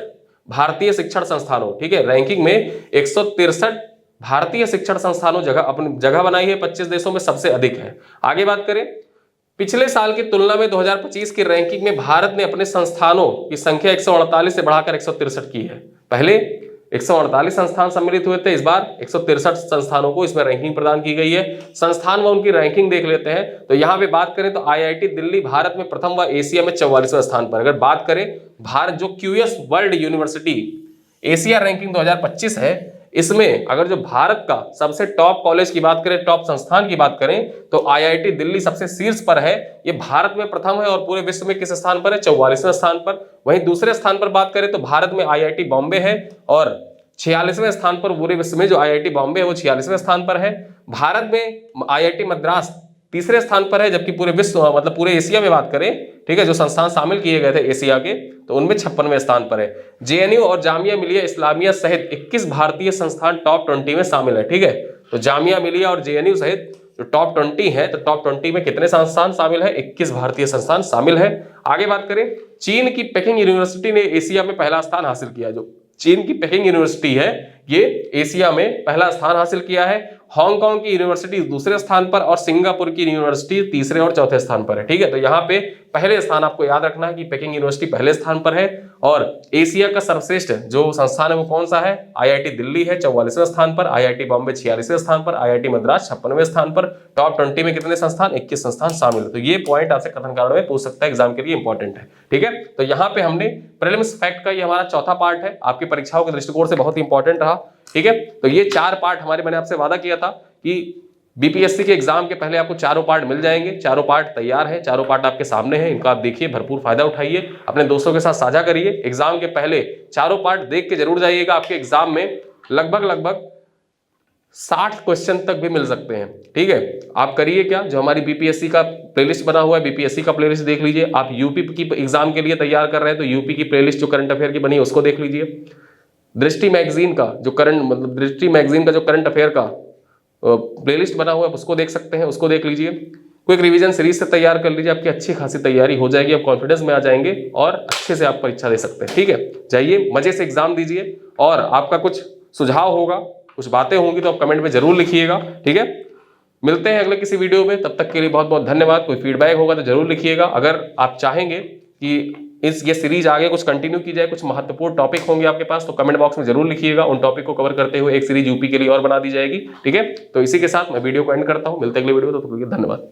भारतीय शिक्षण संस्थानों, ठीक है, रैंकिंग में 163 भारतीय शिक्षण संस्थानों अपनी जगह बनाई है, 25 देशों में सबसे अधिक है। आगे बात करें, पिछले साल की तुलना में 2025 की रैंकिंग में भारत ने अपने संस्थानों की संख्या 148 से बढ़ाकर 163 की है। पहले 148 संस्थान सम्मिलित हुए थे, इस बार 163 संस्थानों को इसमें रैंकिंग प्रदान की गई है। संस्थान व उनकी रैंकिंग देख लेते हैं, तो यहाँ पे बात करें तो आईआईटी दिल्ली भारत में प्रथम व एशिया में 44वें स्थान पर। अगर बात करें भारत जो QS world university Asia ranking 2025 है, इसमें अगर जो भारत का सबसे टॉप कॉलेज की बात करें, टॉप संस्थान की बात करें, तो आईआईटी दिल्ली सबसे शीर्ष पर है। ये भारत में प्रथम है और पूरे विश्व में किस स्थान पर है? 44वें स्थान पर। वहीं दूसरे स्थान पर बात करें तो भारत में आईआईटी बॉम्बे है और 46वें स्थान पर। पूरे विश्व में जो आईआईटी बॉम्बे है वो 46वें स्थान पर है। भारत में आईआईटी मद्रास तीसरे स्थान पर है, जबकि पूरे विश्व मतलब पूरे एशिया में बात करें, ठीक है, जो संस्थान शामिल किए गए थे एशिया के, तो उनमें 56वें स्थान पर है। जेएनयू और जामिया मिलिया इस्लामिया सहित 21 भारतीय संस्थान टॉप 20 में शामिल है। ठीक है, तो जामिया मिलिया और जेएनयू सहित जो टॉप 20 है, तो टॉप 20 में कितने संस्थान शामिल है? 21 भारतीय संस्थान शामिल है। आगे बात करें, चीन की पेकिंग यूनिवर्सिटी ने एशिया में पहला स्थान हासिल किया। जो चीन की पेकिंग यूनिवर्सिटी है, ये एशिया में पहला स्थान हासिल किया है। हांगकांग की यूनिवर्सिटी दूसरे स्थान पर और सिंगापुर की यूनिवर्सिटी तीसरे और चौथे स्थान पर है। ठीक है, तो यहाँ पे पहले स्थान आपको याद रखना है कि पेकिंग यूनिवर्सिटी पहले स्थान पर है और एशिया का सर्वश्रेष्ठ जो संस्थान है वो कौन सा है? आईआईटी दिल्ली है 44वें स्थान पर, आईआईटी बॉम्बे 46वें स्थान पर, आईआईटी मद्रास 56वें स्थान पर। टॉप 20 में कितने संस्थान? 21 संस्थान शामिल है। तो ये पॉइंट आपसे कथन कारण में पूछ सकता है, एग्जाम के लिए इंपॉर्टेंट है। ठीक है, तो यहाँ पे हमने प्रीलिम्स फैक्ट का ये हमारा चौथा पार्ट है, आपकी परीक्षाओं के दृष्टिकोण से बहुत इंपॉर्टेंट रहा। ठीक है, तो ये 4 पार्ट हमारे, मैंने आपसे वादा किया था कि बीपीएससी के एग्जाम के पहले आपको चारों पार्ट मिल जाएंगे। चारों पार्ट तैयार है, चारों पार्ट आपके सामने हैं, इनका आप देखिए, भरपूर फायदा उठाइए, अपने दोस्तों के साथ साझा करिए। एग्जाम के पहले चारों पार्ट देख के जरूर जाइएगा। आपके एग्जाम में लगभग 60 क्वेश्चन तक भी मिल सकते हैं। ठीक है, आप करिए क्या, जो हमारी बीपीएससी का प्लेलिस्ट बना हुआ है, बीपीएससी का प्लेलिस्ट देख लीजिए। आप यूपी की एग्जाम के लिए तैयार कर रहे हैं तो यूपी की प्लेलिस्ट जो करंट अफेयर की बनी है उसको देख लीजिए। दृष्टि मैगजीन का जो करंट अफेयर का प्लेलिस्ट बना हुआ है उसको देख सकते हैं, उसको देख लीजिए। क्विक रिवीजन सीरीज से तैयार कर लीजिए, आपकी अच्छी खासी तैयारी हो जाएगी, आप कॉन्फिडेंस में आ जाएंगे और अच्छे से आप परीक्षा दे सकते हैं। ठीक है, जाइए मजे से एग्जाम दीजिए, और आपका कुछ सुझाव होगा, कुछ बातें होंगी तो आप कमेंट में जरूर लिखिएगा। ठीक है, मिलते हैं अगले किसी वीडियो में, तब तक के लिए बहुत बहुत धन्यवाद। कोई फीडबैक होगा तो जरूर लिखिएगा। अगर आप चाहेंगे कि ये सीरीज आगे कुछ कंटिन्यू की जाए, कुछ महत्वपूर्ण टॉपिक होंगे आपके पास, तो कमेंट बॉक्स में जरूर लिखिएगा। उन टॉपिक को कवर करते हुए एक सीरीज यूपी के लिए और बना दी जाएगी। ठीक है, तो इसी के साथ मैं वीडियो को एंड करता हूं, मिलते हैं अगले वीडियो में, तो धन्यवाद।